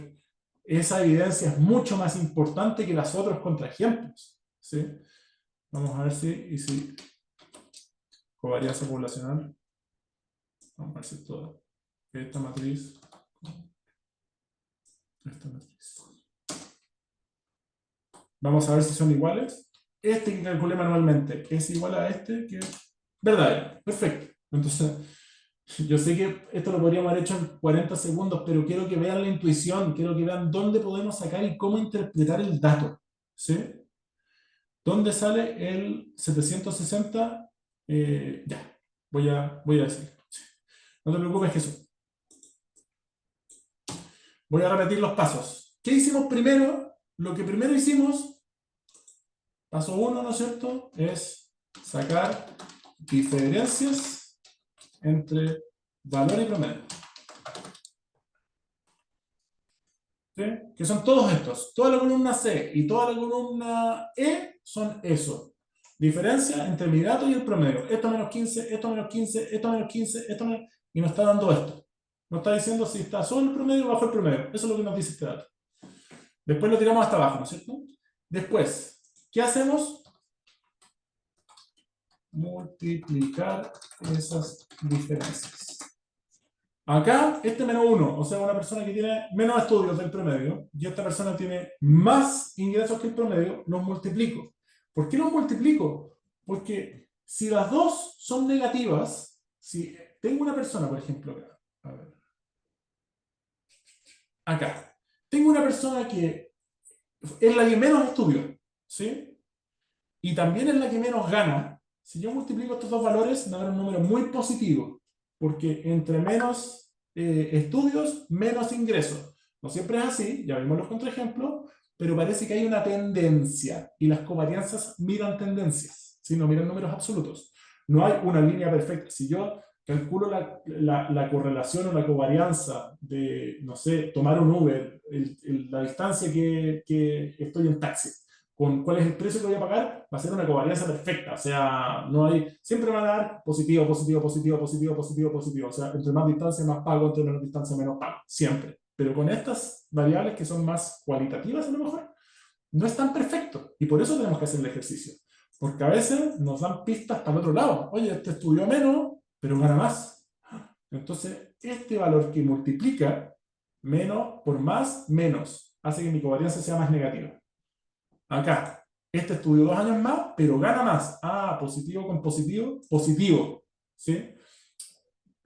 esa evidencia es mucho más importante que los otros contraejemplos, ¿sí? Vamos a ver si covarianza poblacional. Vamos a ver si esto, esta matriz. Esta matriz. Vamos a ver si son iguales. Este que calculé manualmente es igual a este, que es verdadero. Perfecto. Entonces, yo sé que esto lo podríamos haber hecho en 40 segundos, pero quiero que vean la intuición, quiero que vean dónde podemos sacar y cómo interpretar el dato. ¿Sí? ¿Dónde sale el 760? Ya, voy a decir. No te preocupes, Jesús. Voy a repetir los pasos. ¿Qué hicimos primero? Lo que primero hicimos, paso 1, ¿no es cierto? Es sacar diferencias entre valor y promedio. ¿Sí? Que son todos estos. Toda la columna C y toda la columna E son eso. Diferencia entre mi dato y el promedio. Esto menos 15, esto menos 15, esto menos 15, esto menos... Y nos está dando esto. Nos está diciendo si está sobre el promedio o bajo el promedio. Eso es lo que nos dice este dato. Después lo tiramos hasta abajo, ¿no es cierto? Después, ¿qué hacemos? Multiplicar esas diferencias. Acá, este menos 1, o sea, una persona que tiene menos estudios del promedio, y esta persona tiene más ingresos que el promedio, los multiplico. ¿Por qué los multiplico? Porque si las dos son negativas, si tengo una persona, por ejemplo, acá, a ver, acá, tengo una persona que es la que menos estudió, ¿sí? Y también es la que menos gana. Si yo multiplico estos dos valores, me da un número muy positivo, porque entre menos estudios, menos ingresos. No siempre es así, ya vimos los contraejemplos, pero parece que hay una tendencia, y las covarianzas miran tendencias, ¿sí? No miran números absolutos. No hay una línea perfecta. Si yo calculo la correlación o la covarianza de, no sé, tomar un Uber, la distancia que estoy en taxi, con cuál es el precio que voy a pagar, va a ser una covarianza perfecta. O sea, no hay, siempre van a dar positivo, positivo, positivo, positivo, positivo, positivo. O sea, entre más distancia más pago, entre menos distancia menos pago. Siempre. Pero con estas variables que son más cualitativas a lo mejor, no es tan perfecto. Y por eso tenemos que hacer el ejercicio. Porque a veces nos dan pistas para el otro lado. Oye, este estudió menos, pero gana más. Entonces, este valor que multiplica menos por más, menos, hace que mi covarianza sea más negativa. Acá, este estudió 2 años más, pero gana más. Ah, positivo con positivo, positivo. ¿Sí?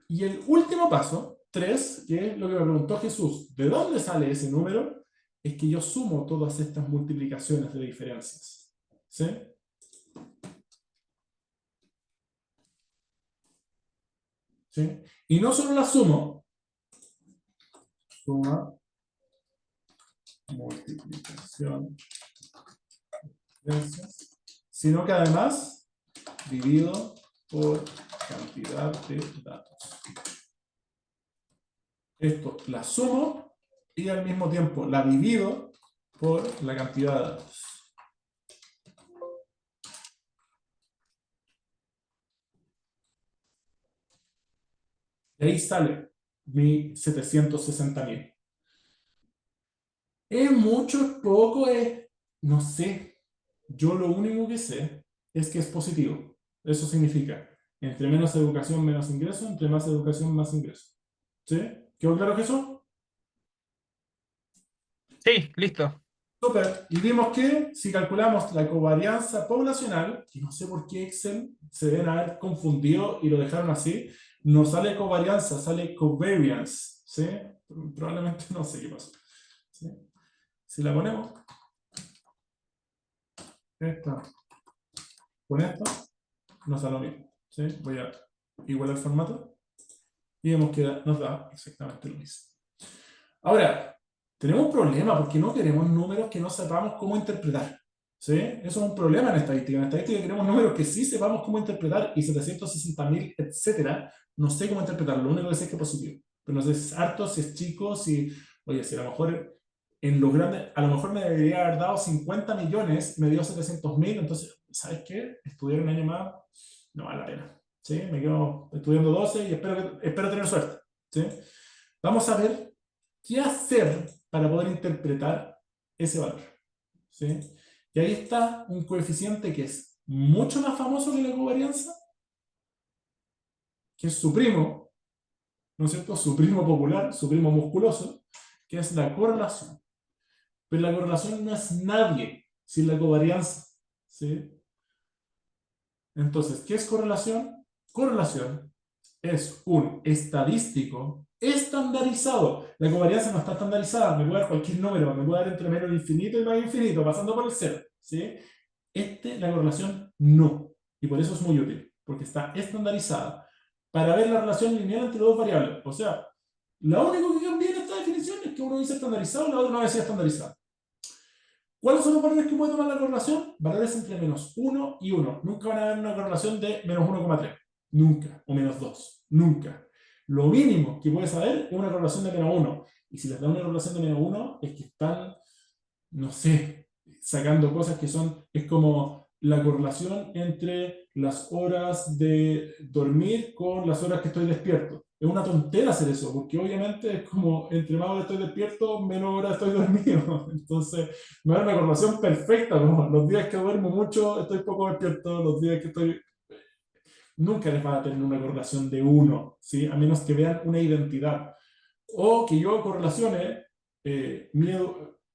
Y el último paso, 3, que es lo que me preguntó Jesús, ¿de dónde sale ese número? Es que yo sumo todas estas multiplicaciones de diferencias. ¿Sí? ¿Sí? Y no solo las sumo, suma, multiplicación, diferencias, sino que además divido por cantidad de datos. Esto la sumo y al mismo tiempo la divido por la cantidad de datos. Y ahí sale mi 760.000. ¿Es mucho, es poco? No sé. Yo lo único que sé es que es positivo. Eso significa, entre menos educación, menos ingreso, entre más educación, más ingreso. ¿Sí? ¿Quedó claro que eso? Sí, listo. Super. Y vimos que si calculamos la covarianza poblacional, que no sé por qué Excel se deben haber confundido y lo dejaron así, no sale covarianza, sale covariance. ¿Sí? Probablemente no sé qué pasó. ¿Sí? Si la ponemos, esta con esta, nos da lo mismo. ¿Sí? Voy a igualar el formato y vemos que nos da exactamente lo mismo. Ahora, tenemos un problema porque no queremos números que no sepamos cómo interpretar. ¿Sí? Eso es un problema en estadística. En estadística queremos números que sí sepamos cómo interpretar y 760.000, etcétera, no sé cómo interpretarlo. Lo único que sé es que es positivo. Pero no sé si es harto, si es chico, si, oye, si a lo mejor en los grandes, a lo mejor me debería haber dado 50 millones, me dio 700.000, entonces, ¿sabes qué? Estudiar un año más no vale la pena. ¿Sí? Me quedo estudiando 12 y espero tener suerte. ¿Sí? Vamos a ver qué hacer para poder interpretar ese valor. ¿Sí? Y ahí está un coeficiente que es mucho más famoso que la covarianza, que es su primo, ¿no es cierto? Su primo popular, su primo musculoso, que es la correlación. Pero la correlación no es nadie sin la covarianza. ¿Sí? Entonces, ¿qué es correlación? Correlación es un estadístico estandarizado. La covarianza no está estandarizada, me puede dar cualquier número, me puede dar entre menos infinito y más infinito, pasando por el cero. ¿Sí? La correlación no. Y por eso es muy útil, porque está estandarizada para ver la relación lineal entre dos variables. O sea, lo único que cambia en esta definición es que uno dice estandarizado y la otra no dice estandarizado. ¿Cuáles son los valores que puede tomar la correlación? Valores entre -1 y 1. Nunca van a haber una correlación de -1,3. Nunca. O -2. Nunca. Lo mínimo que puedes saber es una correlación de -1. Y si les da una correlación de -1, es que están, no sé, sacando cosas que son, es como la correlación entre las horas de dormir con las horas que estoy despierto. Es una tontera hacer eso, porque obviamente es como, entre más horas estoy despierto, menos horas estoy dormido. Entonces, no es una correlación perfecta, como los días que duermo mucho, estoy poco despierto, los días que estoy... Nunca les va a tener una correlación de 1, ¿sí? A menos que vean una identidad. O que yo correlacione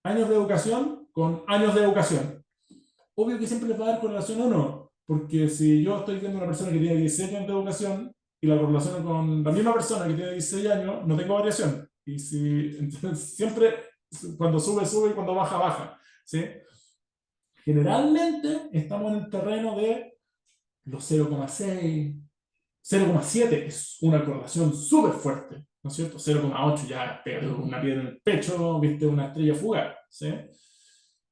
años de educación con años de educación. Obvio que siempre les va a dar correlación 1, porque si yo estoy viendo a una persona que tiene 16 años de educación y la correlaciono con la misma persona que tiene 16 años, no tengo variación. Y si, entonces, siempre cuando sube, sube y cuando baja, baja. ¿Sí? Generalmente estamos en el terreno de los 0,6, 0,7 es una correlación súper fuerte, ¿no es cierto? 0,8 ya pero una piedra en el pecho, viste una estrella fugaz, ¿sí?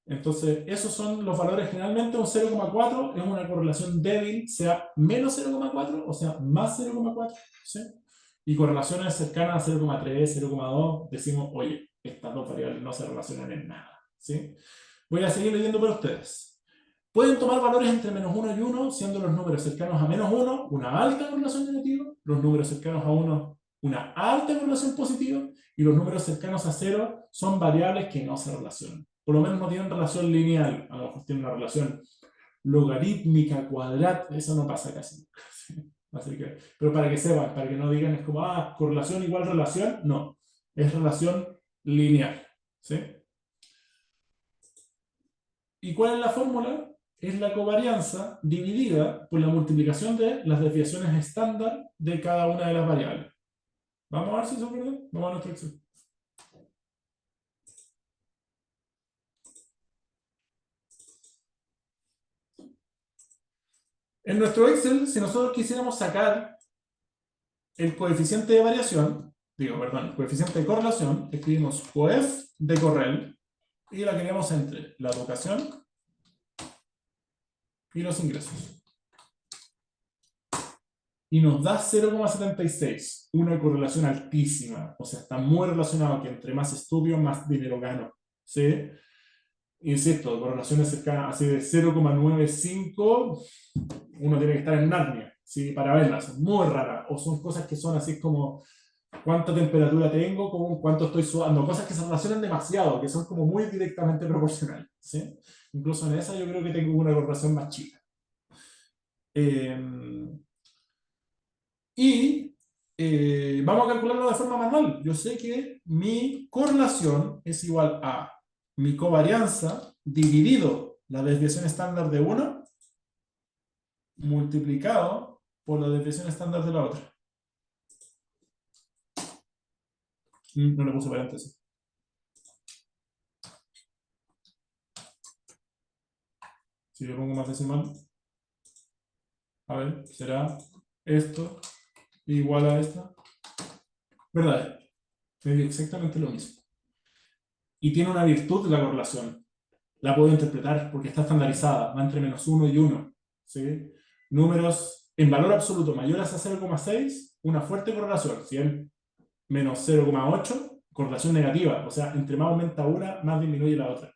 Entonces, esos son los valores. Generalmente un 0,4 es una correlación débil, sea menos 0,4 o sea más 0,4, ¿sí? Y correlaciones cercanas a 0,3, 0,2, decimos, oye, estas dos variables no se relacionan en nada, ¿sí? Voy a seguir leyendo para ustedes. Pueden tomar valores entre -1 y 1, siendo los números cercanos a -1 una alta correlación negativa, los números cercanos a 1 una alta correlación positiva, y los números cercanos a 0 son variables que no se relacionan. Por lo menos no tienen relación lineal, a lo mejor tienen una relación logarítmica, cuadrada, eso no pasa casi nunca. Así que, pero para que sepan, para que no digan es como, correlación igual relación, no, es relación lineal. ¿Sí? ¿Y cuál es la fórmula? Es la covarianza dividida por la multiplicación de las desviaciones estándar de cada una de las variables. Vamos a ver si eso es verdad. Vamos a nuestro Excel. En nuestro Excel, si nosotros quisiéramos sacar el coeficiente de variación, el coeficiente de correlación, escribimos coef de Correl y la queremos entre la educación y los ingresos. Y nos da 0,76, una correlación altísima. O sea, está muy relacionado que entre más estudio, más dinero gano. ¿Sí? Insisto, correlaciones cercanas así de 0,95, uno tiene que estar en Narnia, ¿sí? Para verlas. Son muy raras. O son cosas que son así como cuánta temperatura tengo, con cuánto estoy sudando. Cosas que se relacionan demasiado, que son como muy directamente proporcionales. ¿Sí? Incluso en esa yo creo que tengo una correlación más chica. Y vamos a calcularlo de forma manual. Yo sé que mi correlación es igual a mi covarianza dividido la desviación estándar de una multiplicado por la desviación estándar de la otra. No le puse paréntesis. Si le pongo más decimal, a ver, será esto igual a esto. ¿Verdad? Es exactamente lo mismo. Y tiene una virtud la correlación. La puedo interpretar porque está estandarizada, va entre -1 y 1. ¿Sí? Números en valor absoluto mayores a 0,6, una fuerte correlación. Si es -0,8, correlación negativa. O sea, entre más aumenta una, más disminuye la otra.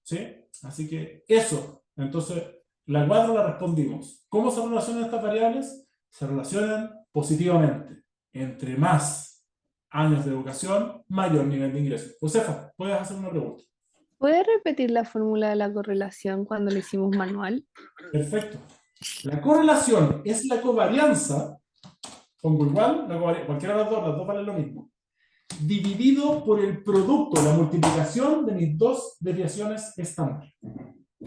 ¿Sí? Así que eso. Entonces, la 4 la respondimos. ¿Cómo se relacionan estas variables? Se relacionan positivamente. Entre más años de educación, mayor nivel de ingreso. Josefa, puedes hacer una pregunta. ¿Puedes repetir la fórmula de la correlación cuando lo hicimos manual? Perfecto. La correlación es la covarianza, pongo igual, cualquiera de las dos valen lo mismo, dividido por el producto, la multiplicación de mis dos desviaciones estándar.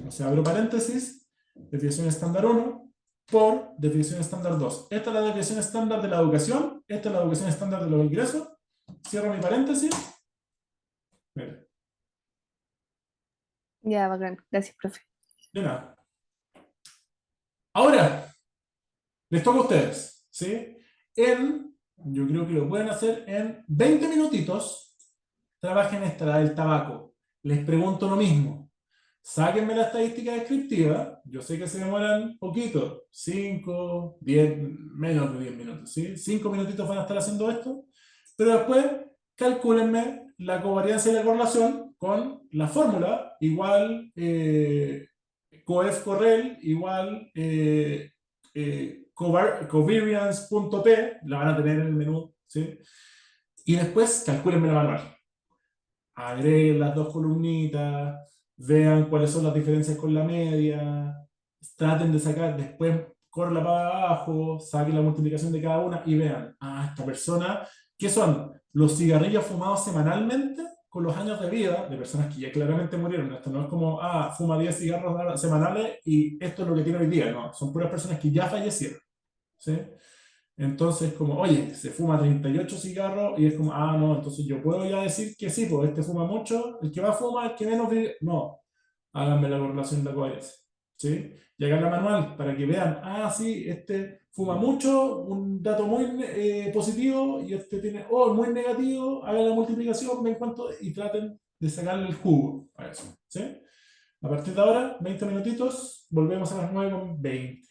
O sea, abro paréntesis, desviación estándar 1 por desviación estándar 2. Esta es la desviación estándar de la educación, esta es la desviación estándar de los ingresos. Cierro mi paréntesis. Mira, Ya, bacán. Gracias, profe. de nada. Ahora, les toca a ustedes, ¿sí? Yo creo que lo pueden hacer en 20 minutitos. Trabajen esta, la del tabaco. Les pregunto lo mismo. Sáquenme la estadística descriptiva. Yo sé que se demoran poquito, 5, 10, menos de 10 minutos, ¿sí? 5 minutitos van a estar haciendo esto. Pero después, calcúlenme la covarianza y la correlación con la fórmula igual coef correl igual covariance.p, la van a tener en el menú, ¿sí? Y después calcúlenme la manual. Agreguen las dos columnitas, vean cuáles son las diferencias con la media, traten de sacar, después correla para abajo, saquen la multiplicación de cada una y vean, esta persona, ¿qué son? Los cigarrillos fumados semanalmente con los años de vida de personas que ya claramente murieron. Esto no es como, fuma 10 cigarros semanales y esto es lo que tiene hoy día, no, son puras personas que ya fallecieron, ¿sí? Entonces, como, oye, se fuma 38 cigarros y es como, no, entonces yo puedo ya decir que sí, pues este fuma mucho, el que más fuma, el que menos vive. No, háganme la correlación de la coherencia. ¿Sí? Y hagan la manual para que vean, sí, este fuma mucho, un dato muy positivo, y este tiene, muy negativo, hagan la multiplicación, ven cuánto, y traten de sacarle el jugo a eso. ¿Sí? A partir de ahora, 20 minutitos, volvemos a las 9:20.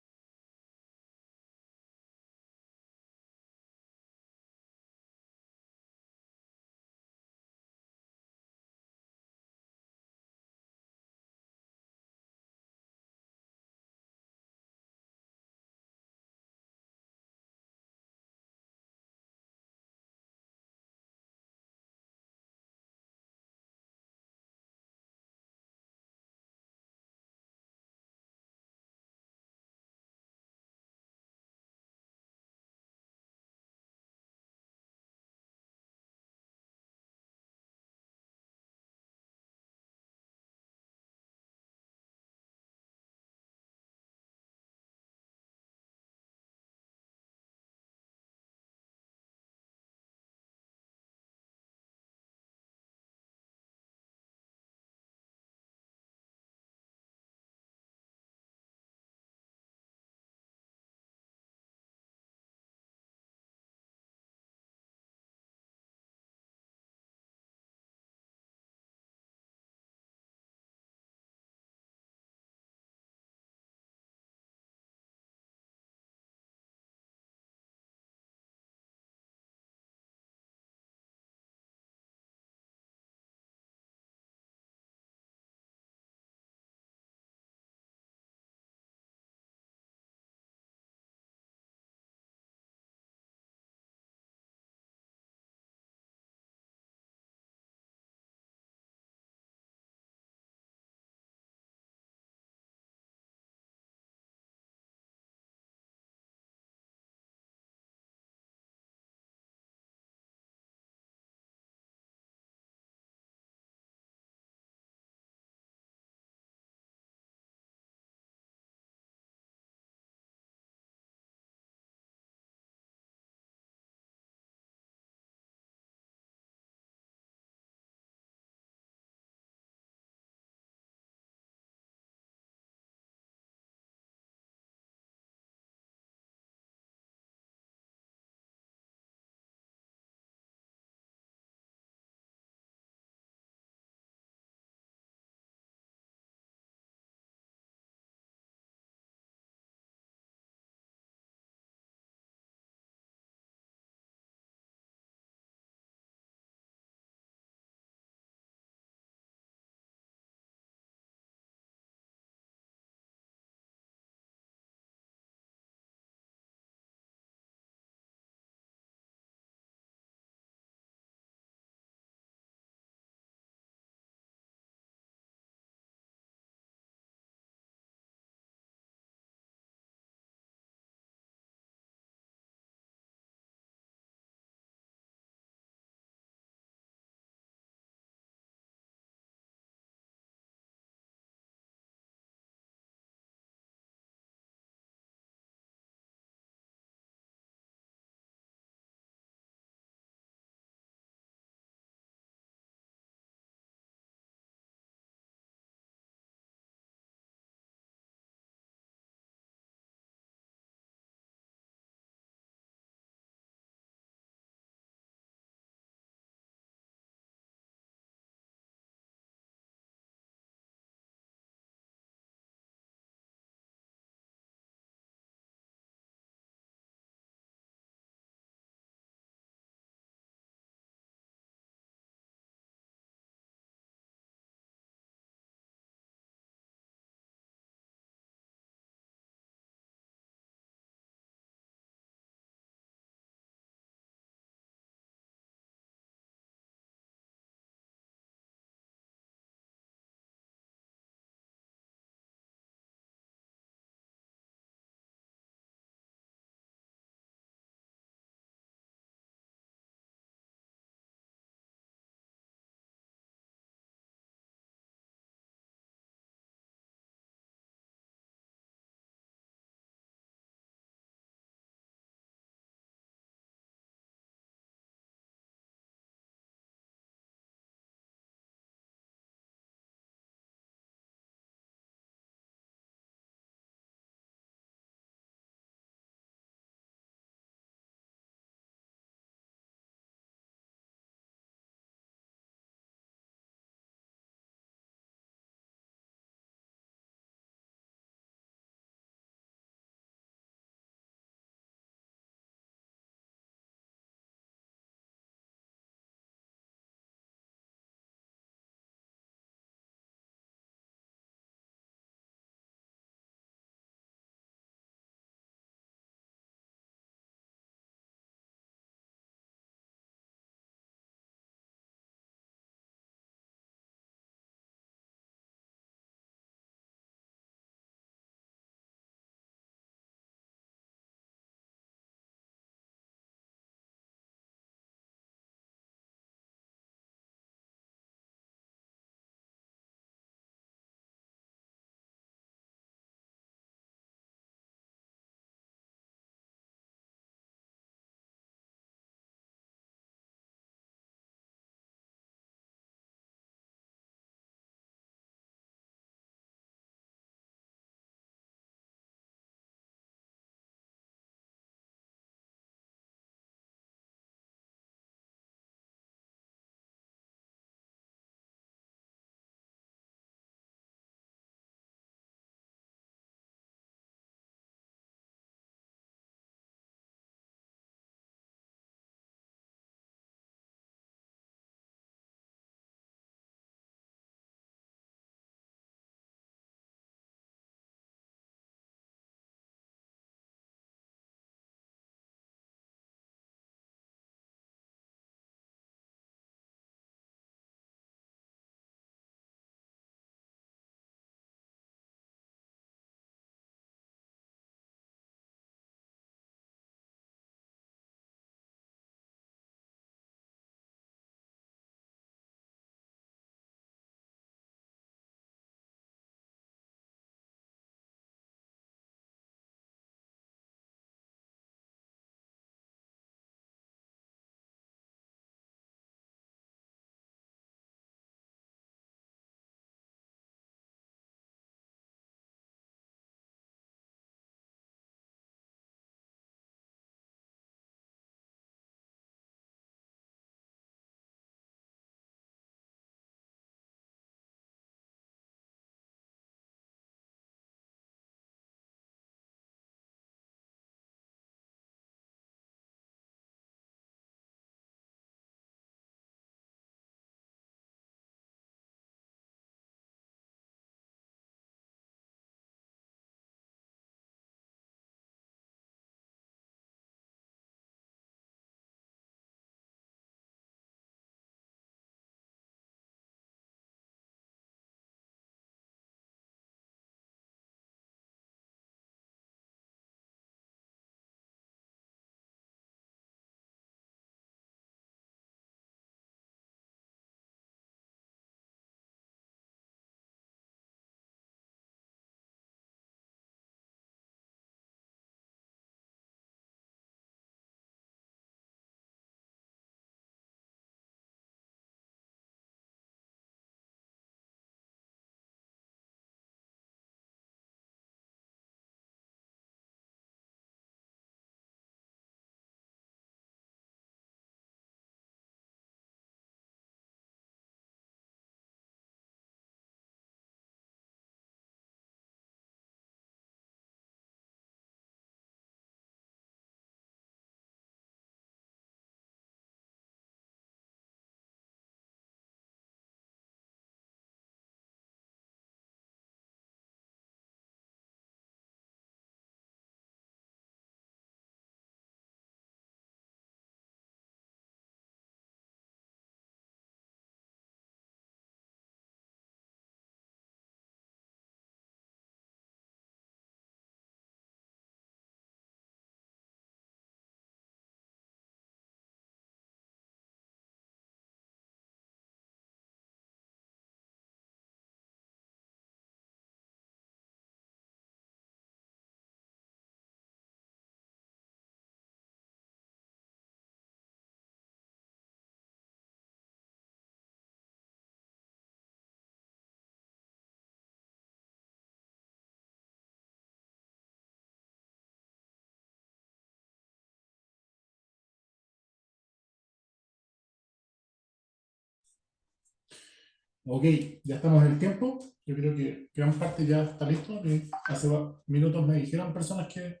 Ok, ya estamos en el tiempo. Yo creo que gran parte ya está listo. Hace minutos me dijeron personas que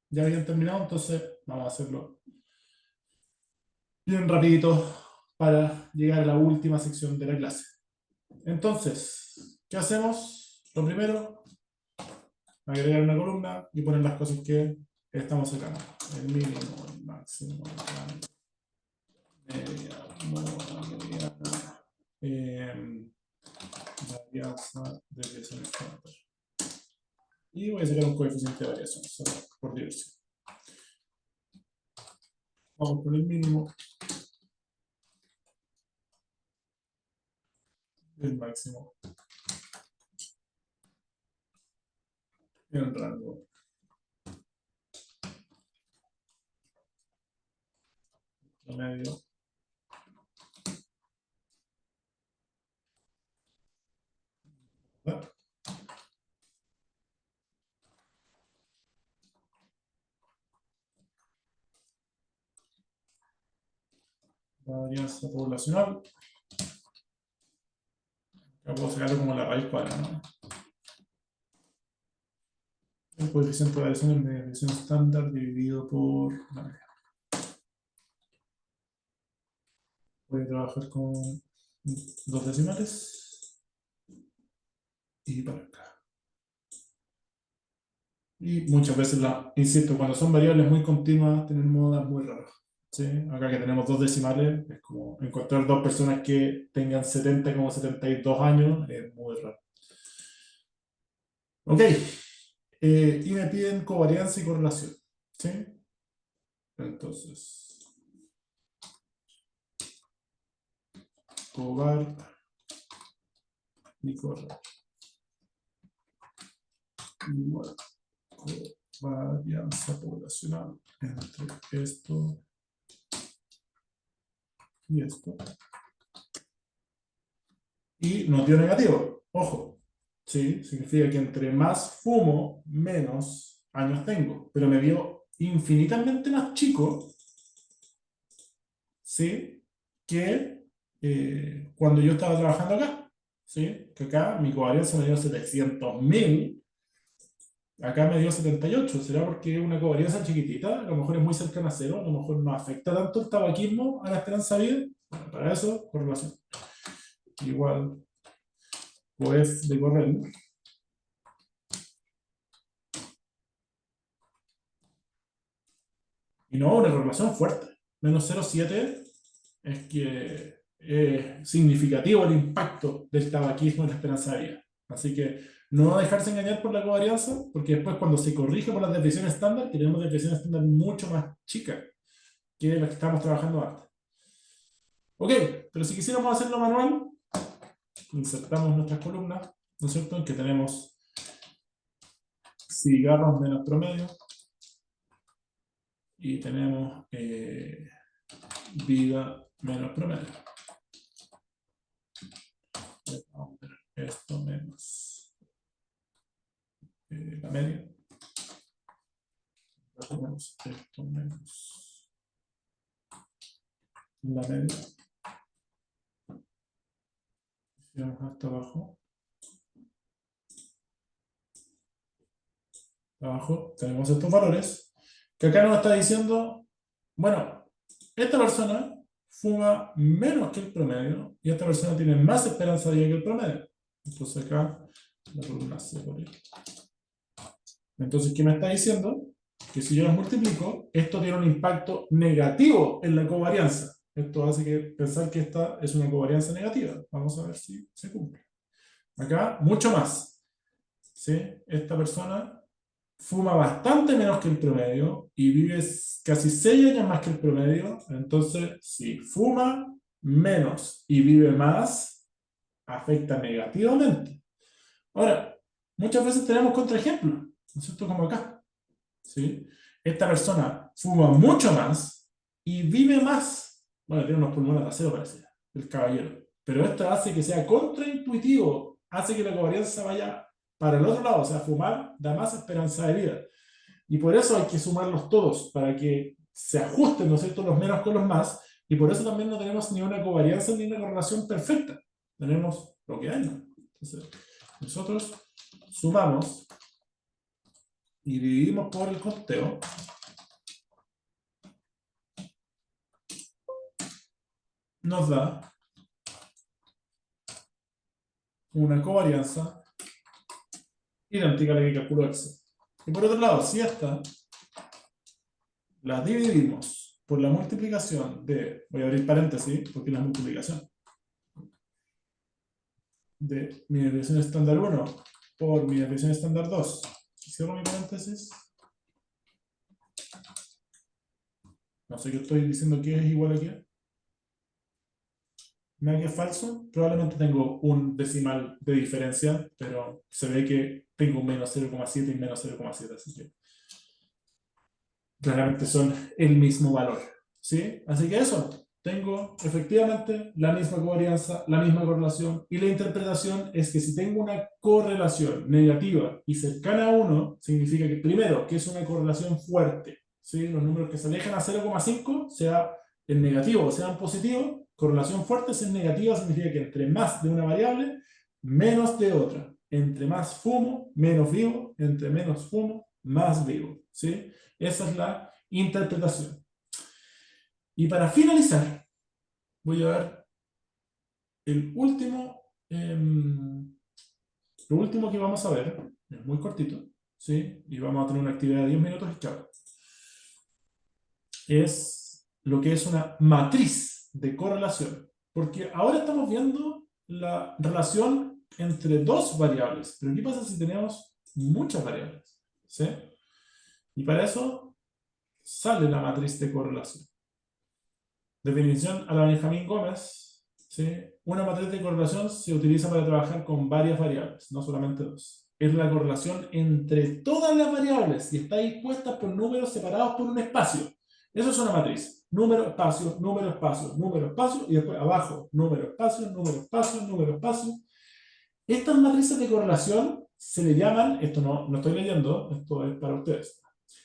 ya habían terminado, entonces vamos a hacerlo bien rapidito para llegar a la última sección de la clase. Entonces, ¿qué hacemos? Lo primero, agregar una columna y poner las cosas que estamos sacando. El mínimo, el máximo, la media, mediana, varianza, desviación estándar. Y voy a sacar un coeficiente de variación, solo por diversión. Vamos con el mínimo, el máximo, el rango, promedio, ¿verdad? La varianza poblacional. Acá puedo sacarlo como la raíz cuadrada, ¿no? El coeficiente de variación es la desviación estándar dividido por la media. Voy a trabajar con dos decimales y para acá. Y muchas veces, insisto, cuando son variables muy continuas, tienen modas muy raras. ¿Sí? Acá que tenemos dos decimales, es como encontrar dos personas que tengan 70 como 72 años, es muy raro. Ok, y me piden covarianza y correlación. ¿Sí? Entonces, covar y correr. Igual, varianza poblacional entre esto y esto. Y no dio negativo, ojo. ¿Sí? Significa que entre más fumo, menos años tengo. Pero me dio infinitamente más chico, ¿sí? Que cuando yo estaba trabajando acá. ¿Sí? Que acá mi covarianza me dio 700.000. Acá me dio 78. ¿Será porque es una covarianza chiquitita? A lo mejor es muy cercana a cero. A lo mejor no afecta tanto el tabaquismo a la esperanza de vida. Bueno, para eso, correlación. Igual, pues de correr. Y no, una correlación fuerte. Menos 0,7 es que es significativo el impacto del tabaquismo en la esperanza de vida. Así que no dejarse engañar por la covarianza, porque después cuando se corrige por las desviaciones estándar, tenemos desviaciones estándar mucho más chicas que las que estamos trabajando antes. Ok, pero si quisiéramos hacerlo manual, insertamos nuestras columnas, ¿no es cierto? En que tenemos cigarros menos promedio y tenemos vida menos promedio. Vamos a ver esto menos la media. Tenemos esto menos la media. Vamos hasta abajo. Abajo tenemos estos valores que acá nos está diciendo, bueno, esta persona fuma menos que el promedio y esta persona tiene más esperanza de vida que el promedio. Entonces acá la columna se pone. Entonces, ¿qué me está diciendo? Que si yo las multiplico, esto tiene un impacto negativo en la covarianza. Esto hace que pensar que esta es una covarianza negativa. Vamos a ver si se cumple. Acá, mucho más. ¿Sí? Esta persona fuma bastante menos que el promedio y vive casi 6 años más que el promedio. Entonces, si fuma menos y vive más, afecta negativamente. Ahora, muchas veces tenemos contraejemplos, ¿no es cierto? Como acá. ¿Sí? Esta persona fuma mucho más y vive más. Bueno, tiene unos pulmones de acero, parece, el caballero. Pero esto hace que sea contraintuitivo, hace que la covarianza vaya para el otro lado, o sea, fumar da más esperanza de vida. Y por eso hay que sumarlos todos, para que se ajusten, ¿no es cierto?, los menos con los más, y por eso también no tenemos ni una covarianza ni una correlación perfecta. tenemos lo que hay. Entonces, nosotros sumamos y dividimos por el conteo. Nos da una covarianza idéntica a la que calculó Excel. Y por otro lado, si esta la dividimos por la multiplicación de, voy a abrir paréntesis porque es la multiplicación, de mi desviación estándar 1 por mi desviación estándar 2, cierro mi paréntesis. No sé qué estoy diciendo que es igual a qué. ¿Me da que es falso? Probablemente tengo un decimal de diferencia, pero se ve que tengo un menos 0,7 y menos 0,7, así que claramente son el mismo valor, ¿sí? Así que eso, tengo efectivamente la misma covarianza, la misma correlación, y la interpretación es que si tengo una correlación negativa y cercana a 1, significa que primero, que es una correlación fuerte, ¿sí? Los números que se alejan a 0,5, sea en negativo o sea en positivo, correlación fuerte si es negativa significa que entre más de una variable, menos de otra. Entre más fumo, menos vivo. Entre menos fumo, más vivo, ¿sí? Esa es la interpretación. Y para finalizar, voy a ver el último, lo último que vamos a ver, es muy cortito, ¿sí? Y vamos a tener una actividad de 10 minutos y claro. Es lo que es una matriz de correlación. Porque ahora estamos viendo la relación entre dos variables. Pero ¿qué pasa si tenemos muchas variables? ¿Sí? Y para eso sale la matriz de correlación. Definición a la Benjamín Gómez. ¿Sí? Una matriz de correlación se utiliza para trabajar con varias variables, no solamente dos. Es la correlación entre todas las variables y está dispuesta por números separados por un espacio. Eso es una matriz. Número, espacio, número, espacio, número, espacio, y después abajo, número, espacio, número, espacio, número, espacio. Estas matrices de correlación se le llaman, esto no estoy leyendo, esto es para ustedes,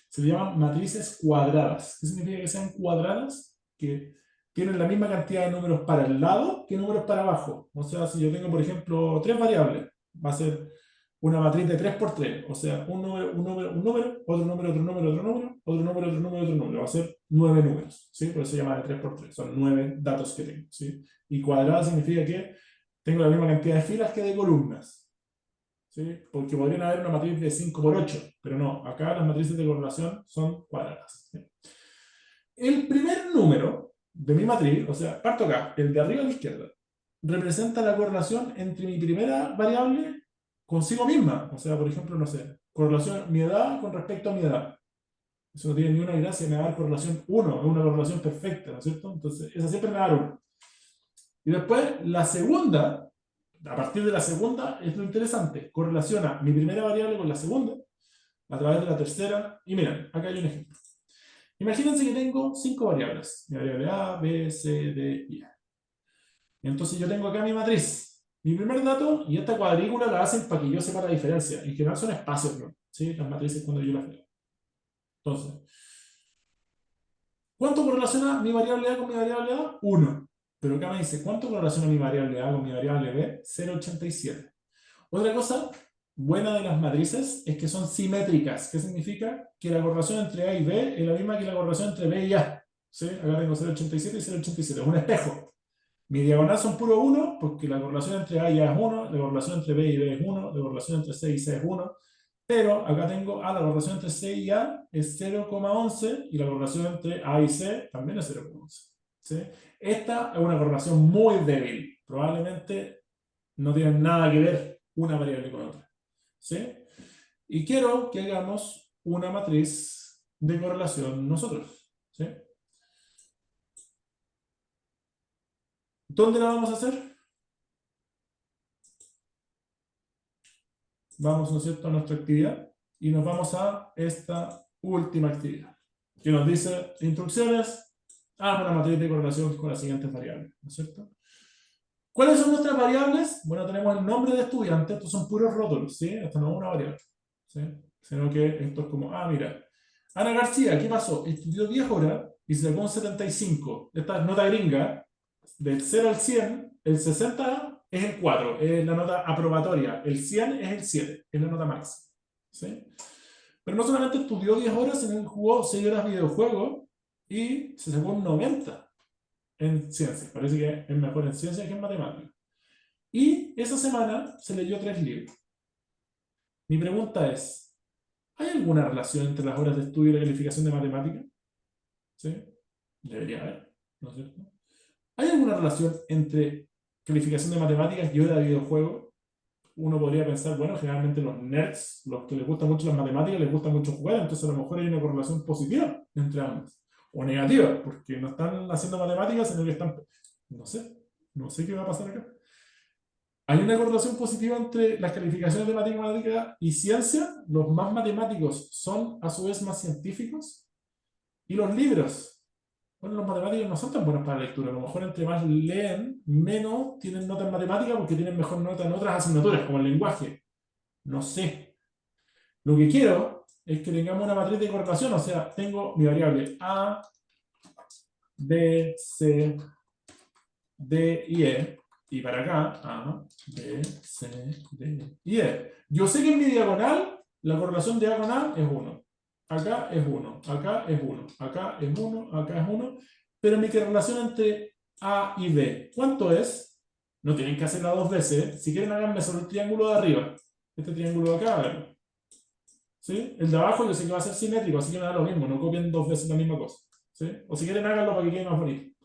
se le llaman matrices cuadradas. ¿Qué significa que sean cuadradas? Que tienen la misma cantidad de números para el lado que números para abajo. O sea, si yo tengo, por ejemplo, tres variables, va a ser una matriz de 3 por 3. O sea, un número, un número, un número, otro número, otro número, otro número, otro número, otro número, otro número. Va a ser 9 números, ¿sí? Por eso se llama de 3 por 3. Son 9 datos que tengo, ¿sí? Y cuadrada significa que tengo la misma cantidad de filas que de columnas, ¿sí? Porque podrían haber una matriz de 5 por 8, pero no, acá las matrices de correlación son cuadradas, ¿sí? El primer número de mi matriz, o sea, parto acá, el de arriba a la izquierda, representa la correlación entre mi primera variable consigo misma. O sea, por ejemplo, no sé, correlación mi edad con respecto a mi edad. Eso no tiene ni una gracia, me va a dar correlación 1, es una correlación perfecta, ¿no es cierto? Entonces, esa siempre me va a dar 1. Y después, la segunda, a partir de la segunda, es lo interesante, correlaciona mi primera variable con la segunda, a través de la tercera, y miren, acá hay un ejemplo. Imagínense que tengo 5 variables, mi variable A, B, C, D y E. Entonces yo tengo acá mi matriz, mi primer dato, y esta cuadrícula la hacen para que yo sepa la diferencia. En general son espacios, ¿no? ¿Sí? Las matrices cuando yo las veo. Entonces, ¿cuánto correlaciona mi variable A con mi variable A? 1. Pero acá me dice, ¿cuánto correlaciona mi variable A con mi variable B? 0,87. Otra cosa buena de las matrices es que son simétricas. ¿Qué significa? Que la correlación entre A y B es la misma que la correlación entre B y A. ¿Sí? Acá tengo 0,87 y 0,87. Es un espejo. Mi diagonal son puro 1, porque la correlación entre A y A es 1, la correlación entre B y B es 1, la correlación entre C y C es 1, pero acá tengo la correlación entre C y A es 0,11 y la correlación entre A y C también es 0,11. ¿Sí? Esta es una correlación muy débil, probablemente no tienen nada que ver una variable con otra. ¿Sí? Y quiero que hagamos una matriz de correlación nosotros. ¿Sí? ¿Dónde la vamos a hacer? Vamos, ¿no es cierto?, a nuestra actividad y nos vamos a esta última actividad, que nos dice instrucciones, haz una matriz de correlación con las siguientes variables, ¿no es cierto? ¿Cuáles son nuestras variables? Bueno, tenemos el nombre de estudiante, estos son puros rótulos, ¿sí? Esto no es una variable, ¿sí? Sino que esto es como, mira, Ana García, ¿qué pasó? Estudió 10 horas y se sacó un 75. Esta es nota gringa, de 0 al 100, el 60 es el 4, es la nota aprobatoria. El 100 es el 7, es la nota máxima. ¿Sí? Pero no solamente estudió 10 horas, sino que jugó 6 horas videojuegos y se sacó un 90 en ciencias. Parece que es mejor en ciencias que en matemáticas. Y esa semana se leyó 3 libros. Mi pregunta es, ¿hay alguna relación entre las horas de estudio y la calificación de matemáticas? ¿Sí? Debería haber, ¿no es cierto? ¿Hay alguna relación entre calificación de matemáticas y hora de videojuego? Uno podría pensar, bueno, generalmente los nerds, los que les gustan mucho las matemáticas, les gusta mucho jugar, entonces a lo mejor hay una correlación positiva entre ambas. O negativa, porque no están haciendo matemáticas, sino que están... No sé, no sé qué va a pasar acá. Hay una correlación positiva entre las calificaciones de matemática y ciencia. Los más matemáticos son a su vez más científicos. Y los libros. Bueno, los matemáticos no son tan buenos para la lectura. A lo mejor entre más leen, menos tienen nota en matemática porque tienen mejor nota en otras asignaturas, como el lenguaje. No sé. Lo que quiero es que tengamos una matriz de correlación. O sea, tengo mi variable A, B, C, D y E. Y para acá, A, B, C, D y E. Yo sé que en mi diagonal, la correlación diagonal es 1. Acá es 1, acá es 1, acá es 1, acá es 1. Pero mi correlación entre A y B, ¿cuánto es? No tienen que hacerla dos veces. ¿Eh? Si quieren, háganme sobre el triángulo de arriba. Este triángulo de acá, a ver. ¿Sí? El de abajo yo sé que va a ser simétrico, así que me da lo mismo. No copien dos veces la misma cosa. ¿Sí? O si quieren, háganlo para que quede más bonito.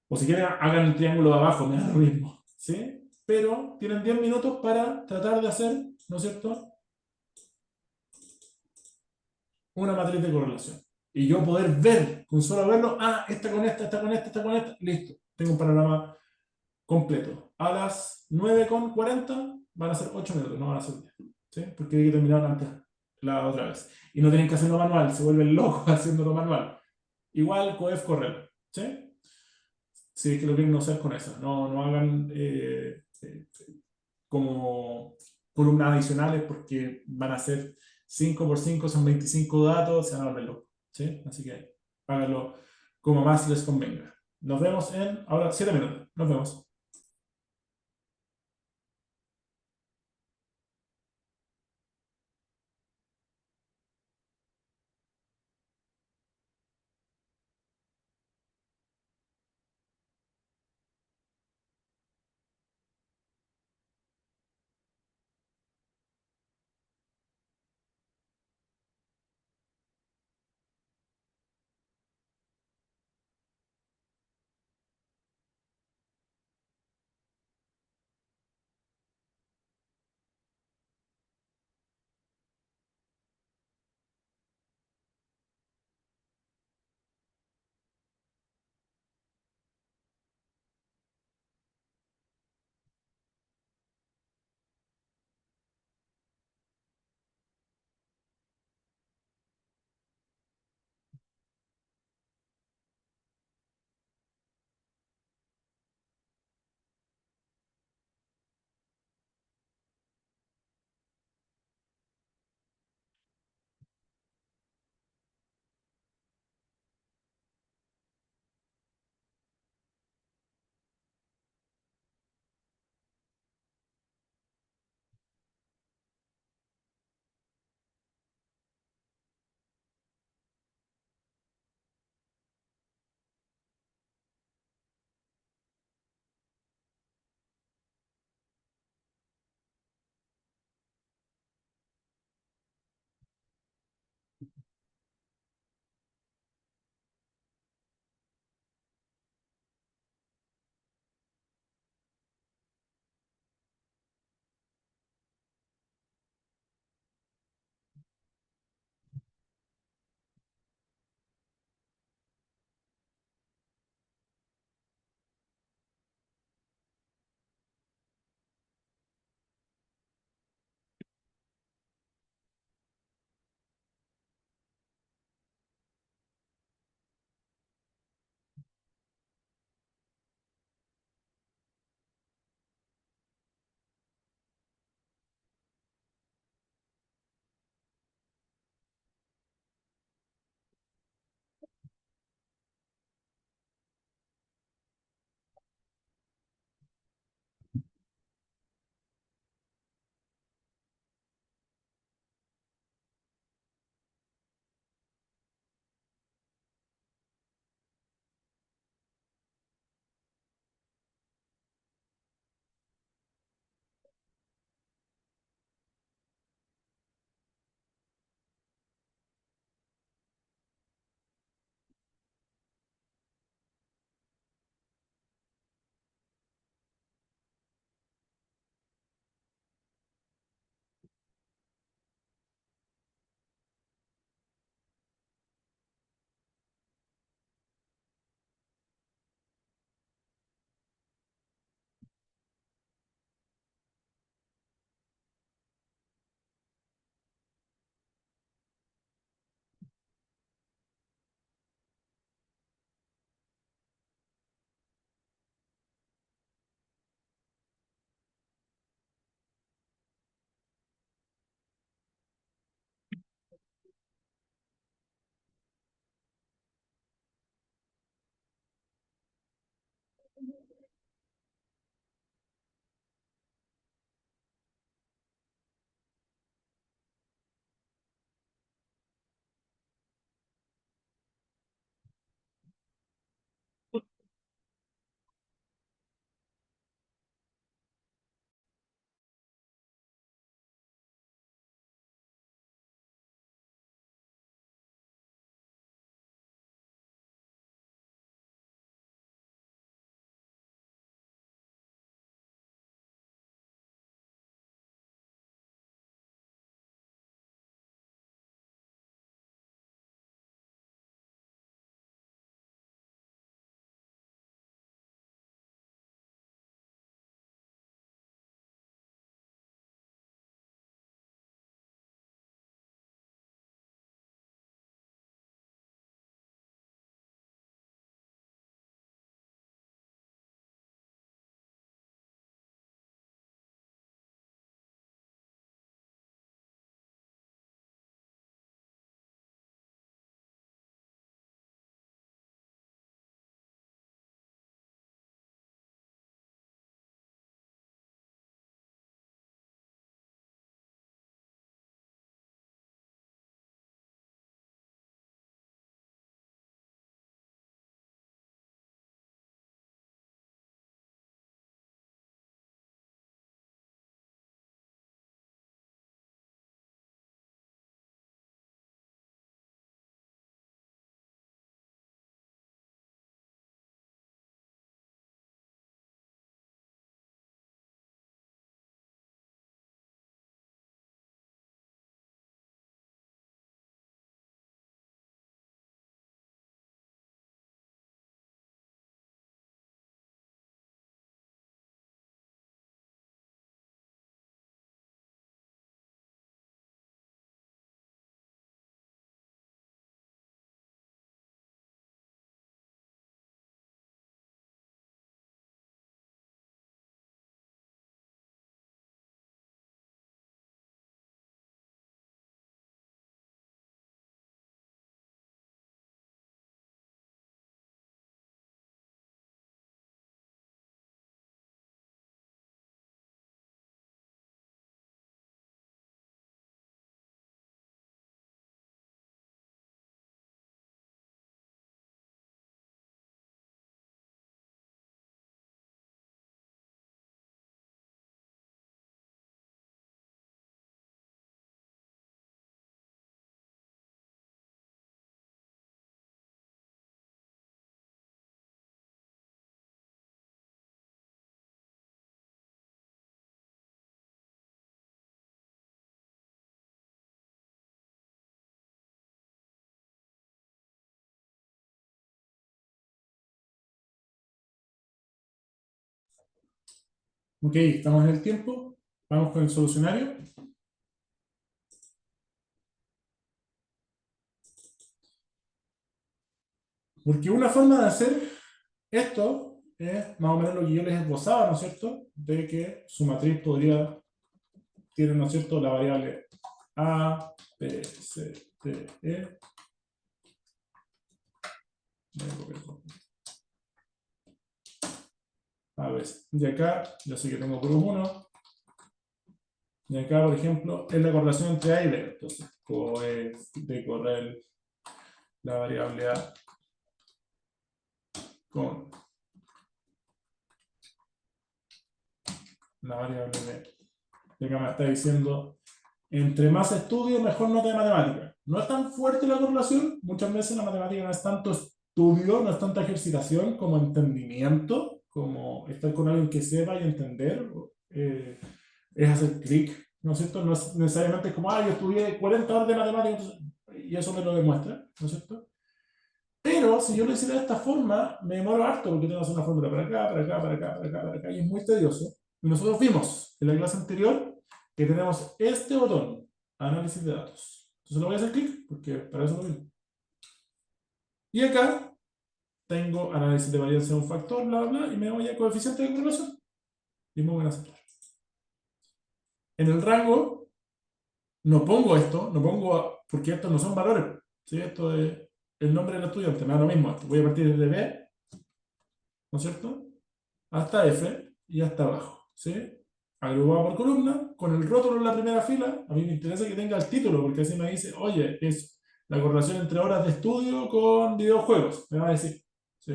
O si quieren, hagan el triángulo de abajo, me da lo mismo. ¿Sí? Pero tienen 10 minutos para tratar de hacer, ¿no es cierto?, una matriz de correlación. Y yo poder ver, con solo verlo, ah, esta con esta, esta con esta, esta con esta, listo. Tengo un panorama completo. A las 9:40 van a ser 8 minutos, no van a ser 10. ¿Sí? Porque hay que terminar antes la otra vez. Y no tienen que hacerlo manual, se vuelven locos haciéndolo manual. Igual COEF correr. ¿Sí? Si es que lo quieren usar con eso. No, no hagan como columnas adicionales porque van a ser 5 por 5 son 25 datos, se van a volver locos. ¿Sí? Así que háganlo como más les convenga. Nos vemos en ahora 7 minutos. Nos vemos. Ok, estamos en el tiempo. Vamos con el solucionario. Porque una forma de hacer esto es más o menos lo que yo les esbozaba, ¿no es cierto? De que su matriz podría, tiene, ¿no es cierto?, la variable A, B, C, D, E. A ver, y acá, yo sé que tengo por 1. Y acá, por ejemplo, es la correlación entre A y B. Entonces, de correr la variable A con la variable B. Y acá me está diciendo, entre más estudio, mejor nota de matemática. No es tan fuerte la correlación. Muchas veces la matemática no es tanto estudio, no es tanta ejercitación como entendimiento, como estar con alguien que sepa y entender. Es hacer clic, ¿no es cierto? No es necesariamente como, yo estudié 40 horas de matemáticas y eso me lo demuestra, ¿no es cierto? Pero si yo lo hiciera de esta forma, me demoro harto porque tengo que hacer una fórmula para acá, para acá, para acá, para acá, para acá, y es muy tedioso. Y nosotros vimos en la clase anterior que tenemos este botón, análisis de datos. Entonces lo voy a hacer clic porque para eso lo vimos. Y acá tengo análisis de varianza de un factor, bla, bla, bla, y me voy a coeficiente de correlación. Y me voy a aceptar. En el rango no pongo esto, no pongo, porque estos no son valores, ¿sí? Esto es el nombre del estudiante, me da lo mismo. Voy a partir de B, ¿no es cierto? hasta F y hasta abajo, ¿sí? Agrupado por columna, con el rótulo en la primera fila. A mí me interesa que tenga el título, porque así me dice, oye, es la correlación entre horas de estudio con videojuegos, me va a decir, ¿sí?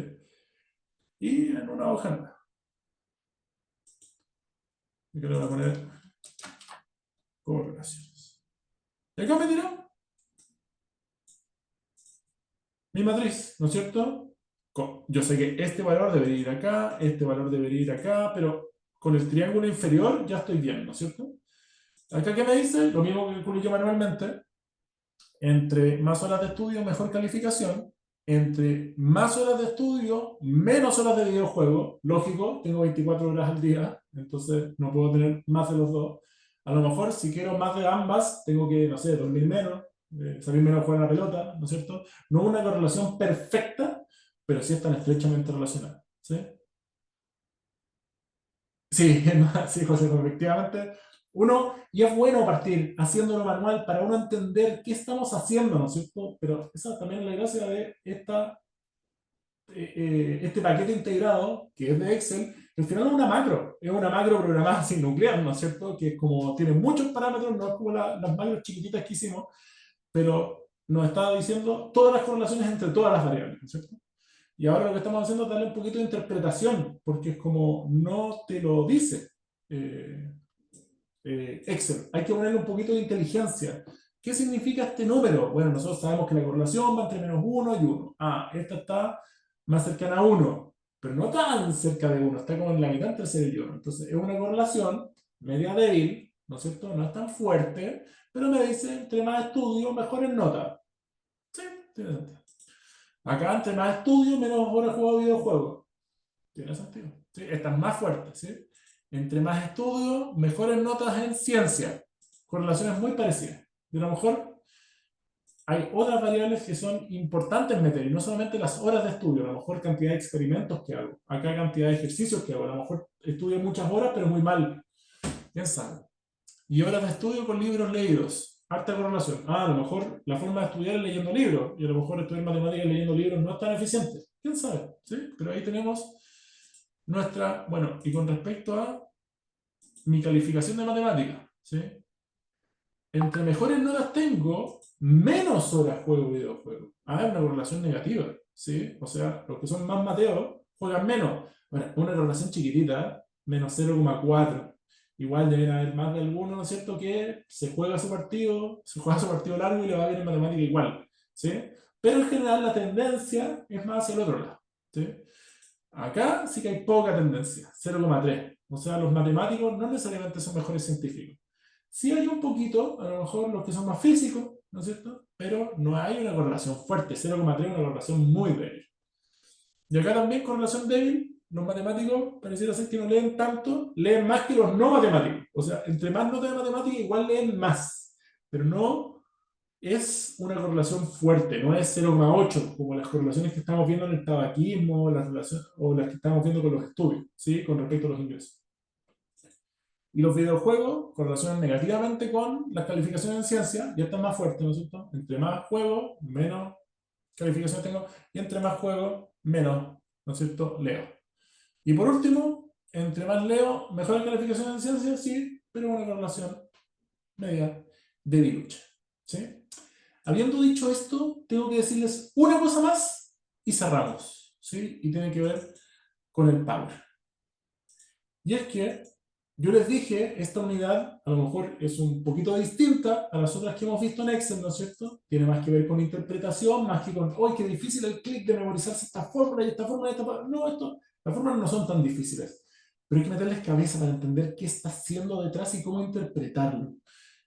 Y en una hoja nueva. Y que le voy a poner correlaciones. Y acá me dirá mi matriz, ¿no es cierto? Yo sé que este valor debería ir acá, este valor debería ir acá, pero con el triángulo inferior ya estoy bien, ¿no es cierto? Acá que me dice, lo mismo que calculo yo manualmente, entre más horas de estudio, mejor calificación, entre más horas de estudio, menos horas de videojuego, lógico, tengo 24 horas al día, entonces no puedo tener más de los dos. A lo mejor si quiero más de ambas, tengo que, no sé, dormir menos, salir menos a jugar a la pelota, ¿no es cierto? No una correlación perfecta, pero sí están estrechamente relacionadas, ¿sí? Sí, sí, José, efectivamente. Uno, y es bueno partir haciéndolo manual para uno entender qué estamos haciendo, ¿no es cierto? Pero esa también es la gracia de este paquete integrado, que es de Excel, que al final es una macro programada sin nuclear, ¿no es cierto? Que es como, tiene muchos parámetros, no es como las macros chiquititas que hicimos, pero nos está diciendo todas las correlaciones entre todas las variables, ¿no es cierto? Y ahora lo que estamos haciendo es darle un poquito de interpretación, porque es como no te lo dice eh, Excel. Hay que ponerle un poquito de inteligencia. ¿Qué significa este número? Bueno, nosotros sabemos que la correlación va entre -1 y 1. Ah, esta está más cercana a 1, pero no tan cerca de 1, está como en la mitad entre 0 y 1. Entonces es una correlación media débil, ¿no es cierto? No es tan fuerte, pero me dice, entre más estudio, mejores notas. Sí, tiene sentido. Acá, entre más estudio, menos horas juego videojuegos. Tiene sentido. ¿Sí? Esta es más fuerte. ¿Sí? Entre más estudio, mejores notas en ciencia. Correlaciones muy parecidas. Y a lo mejor hay otras variables que son importantes meter, y no solamente las horas de estudio, a lo mejor cantidad de experimentos que hago, acá cantidad de ejercicios que hago, a lo mejor estudio muchas horas, pero muy mal. ¿Quién sabe? Y horas de estudio con libros leídos. Harta correlación. Ah, a lo mejor la forma de estudiar es leyendo libros, y a lo mejor estudiar matemáticas leyendo libros no es tan eficiente. ¿Quién sabe? ¿Sí? Pero ahí tenemos nuestra, bueno, y con respecto a mi calificación de matemáticas, ¿sí? Entre mejores notas tengo, menos horas juego videojuegos. Ah, es una correlación negativa, ¿sí? O sea, los que son más mateos juegan menos. Bueno, una correlación chiquitita, menos 0,4. Igual deben haber más de alguno, ¿no es cierto?, que se juega su partido largo y le va bien en matemática igual, ¿sí? Pero en general la tendencia es más hacia el otro lado, ¿sí? Acá sí que hay poca tendencia, 0,3. O sea, los matemáticos no necesariamente son mejores científicos. Sí hay un poquito, a lo mejor los que son más físicos, ¿no es cierto? Pero no hay una correlación fuerte, 0,3 es una correlación muy débil. Y acá también correlación débil, los matemáticos pareciera ser que no leen tanto, leen más que los no matemáticos. O sea, entre más notas de matemática igual leen más, pero no es una correlación fuerte, no es 0,8 como las correlaciones que estamos viendo en el tabaquismo o las que estamos viendo con los estudios, ¿sí? Con respecto a los ingresos. Y los videojuegos correlacionan negativamente con las calificaciones en ciencia, ya están más fuertes, ¿no es cierto? Entre más juego, menos calificaciones tengo, y entre más juego, menos, ¿no es cierto?, leo. Y por último, entre más leo, mejor calificaciones en ciencia, sí, pero una correlación media debilucha, ¿sí? Habiendo dicho esto, tengo que decirles una cosa más y cerramos, ¿sí? Y tiene que ver con el power. Y es que yo les dije, esta unidad a lo mejor es un poquito distinta a las otras que hemos visto en Excel, ¿no es cierto? Tiene más que ver con interpretación, más que con, ¡ay, qué difícil el clic de memorizarse esta fórmula y esta fórmula y esta fórmula! No, las fórmulas no son tan difíciles, pero hay que meterles cabeza para entender qué está haciendo detrás y cómo interpretarlo.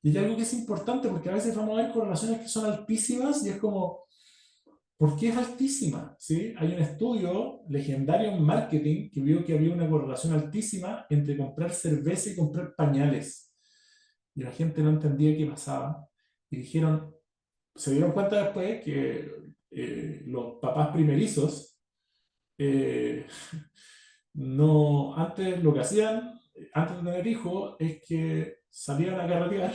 Y hay algo que es importante, porque a veces vamos a ver correlaciones que son altísimas y es como, ¿por qué es altísima? ¿Sí? Hay un estudio legendario en marketing que vio que había una correlación altísima entre comprar cerveza y comprar pañales. Y la gente no entendía qué pasaba. Y dijeron, se dieron cuenta después que los papás primerizos eh, no, antes lo que hacían, antes de tener hijos, es que salían a carretear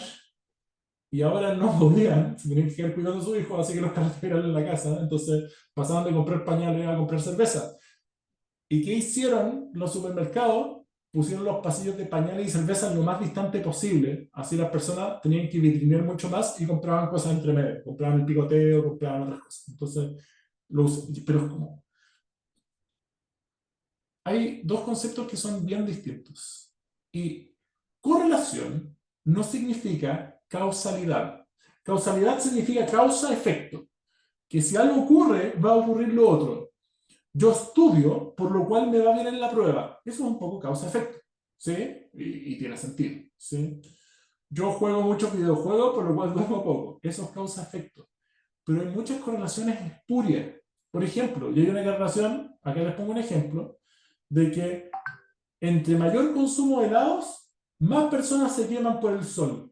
y ahora no podían, se tenían que quedar cuidando a sus hijos, así que los carreteros en la casa, entonces pasaban de comprar pañales a comprar cerveza. ¿Y qué hicieron los supermercados? Pusieron los pasillos de pañales y cervezas lo más distante posible. Así las personas tenían que vitrinear mucho más y compraban cosas entre medio. Compraban el picoteo, compraban otras cosas. Entonces, pero es como... Hay dos conceptos que son bien distintos. Y correlación no significa causalidad. Causalidad significa causa-efecto. Que si algo ocurre, va a ocurrir lo otro. Yo estudio, por lo cual me va bien en la prueba. Eso es un poco causa-efecto, ¿sí? Y tiene sentido, ¿sí? Yo juego muchos videojuegos, por lo cual duermo poco. Eso es causa-efecto. Pero hay muchas correlaciones espurias. Por ejemplo, y hay una correlación, acá les pongo un ejemplo, de que entre mayor consumo de helados, más personas se queman por el sol.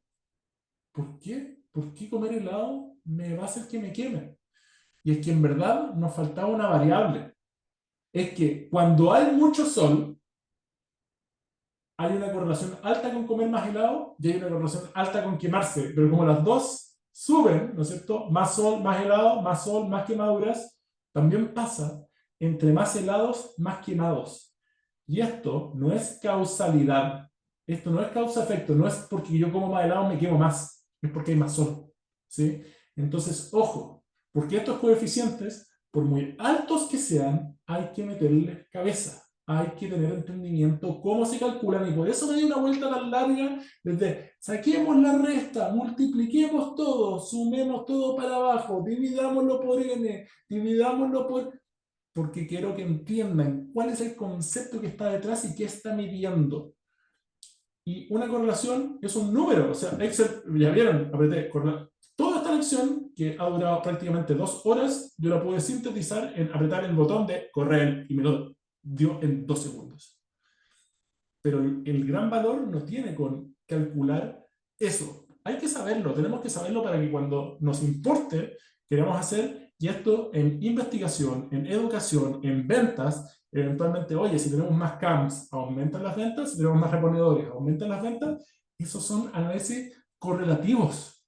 ¿Por qué? ¿Por qué comer helado me va a hacer que me queme? Y es que en verdad nos faltaba una variable. Es que cuando hay mucho sol, hay una correlación alta con comer más helado y hay una correlación alta con quemarse. Pero como las dos suben, ¿no es cierto? Más sol, más helado, más sol, más quemaduras, también pasa entre más helados, más quemados. Y esto no es causalidad. Esto no es causa-efecto. No es porque yo como más helado me quemo más. Es porque hay más sol. ¿Sí? Entonces, ojo, porque estos coeficientes, por muy altos que sean, hay que meterles cabeza. Hay que tener entendimiento cómo se calculan. Y por eso me di una vuelta tan larga desde saquemos la resta, multipliquemos todo, sumemos todo para abajo, dividámoslo por n, dividámoslo por... Porque quiero que entiendan cuál es el concepto que está detrás y qué está midiendo. Y una correlación es un número. O sea, Excel, ya vieron, apreté toda esta lección, que ha durado prácticamente 2 horas, yo la pude sintetizar en apretar el botón de correr y me lo dio en 2 segundos. Pero el gran valor no tiene con calcular eso. Hay que saberlo, tenemos que saberlo para que cuando nos importe, queramos hacer, y esto en investigación, en educación, en ventas, eventualmente, oye, si tenemos más CAMs, aumentan las ventas, si tenemos más reponedores, aumentan las ventas. Esos son análisis correlativos.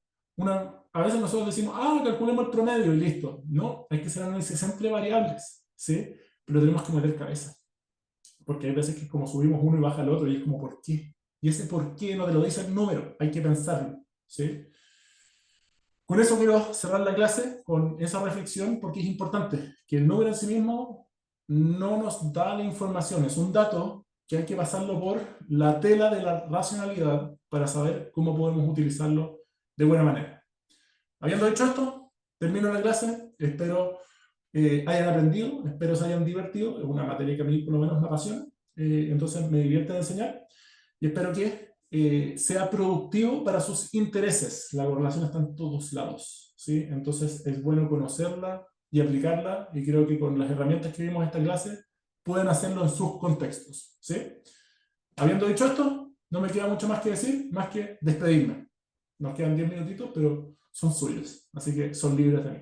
A veces nosotros decimos, calculemos el promedio y listo. No, hay que hacer análisis entre variables, ¿sí? Pero tenemos que meter cabeza. Porque hay veces que es como subimos uno y baja el otro y es como ¿por qué? Y ese por qué no te lo dice el número, hay que pensarlo, ¿sí? Con eso quiero cerrar la clase, con esa reflexión, porque es importante que el número en sí mismo no nos da la información, es un dato que hay que pasarlo por la tela de la racionalidad para saber cómo podemos utilizarlo de buena manera. Habiendo dicho esto, termino la clase, espero hayan aprendido, espero se hayan divertido, es una materia que a mí por lo menos me apasiona, entonces me divierte de enseñar y espero que sea productivo para sus intereses. La correlación está en todos lados, ¿sí? Entonces es bueno conocerla y aplicarla y creo que con las herramientas que vimos en esta clase pueden hacerlo en sus contextos, ¿sí? Habiendo dicho esto, no me queda mucho más que decir, más que despedirme. Nos quedan 10 minutitos, pero son suyos, así que son libres de mí.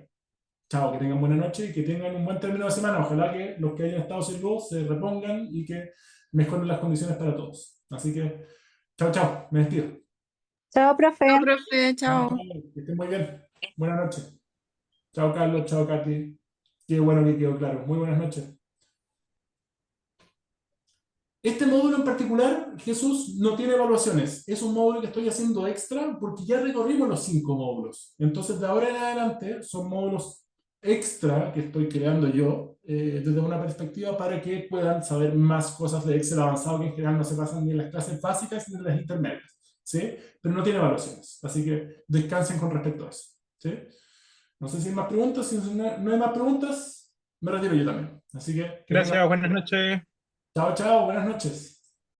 Chao, que tengan buena noche y que tengan un buen término de semana. Ojalá que los que hayan estado sin luz se repongan y que mejoren las condiciones para todos. Así que, chao, chao, me despido. Chao, profe. Chao, profe, chao. Que estén muy bien. Buenas noches. Chao, Carlos, chao, Katy. Qué bueno que quedó claro. Muy buenas noches. Este módulo en particular, Jesús, no tiene evaluaciones. Es un módulo que estoy haciendo extra porque ya recorrimos los 5 módulos. Entonces, de ahora en adelante, son módulos extra que estoy creando yo desde una perspectiva para que puedan saber más cosas de Excel avanzado que en general no se pasan ni en las clases básicas ni en las intermedias, ¿sí? Pero no tiene evaluaciones, así que descansen con respecto a eso, ¿sí? No sé si hay más preguntas. Si no hay más preguntas, me retiro yo también. Así que Gracias, buenas noches. chao, chao, buenas noches.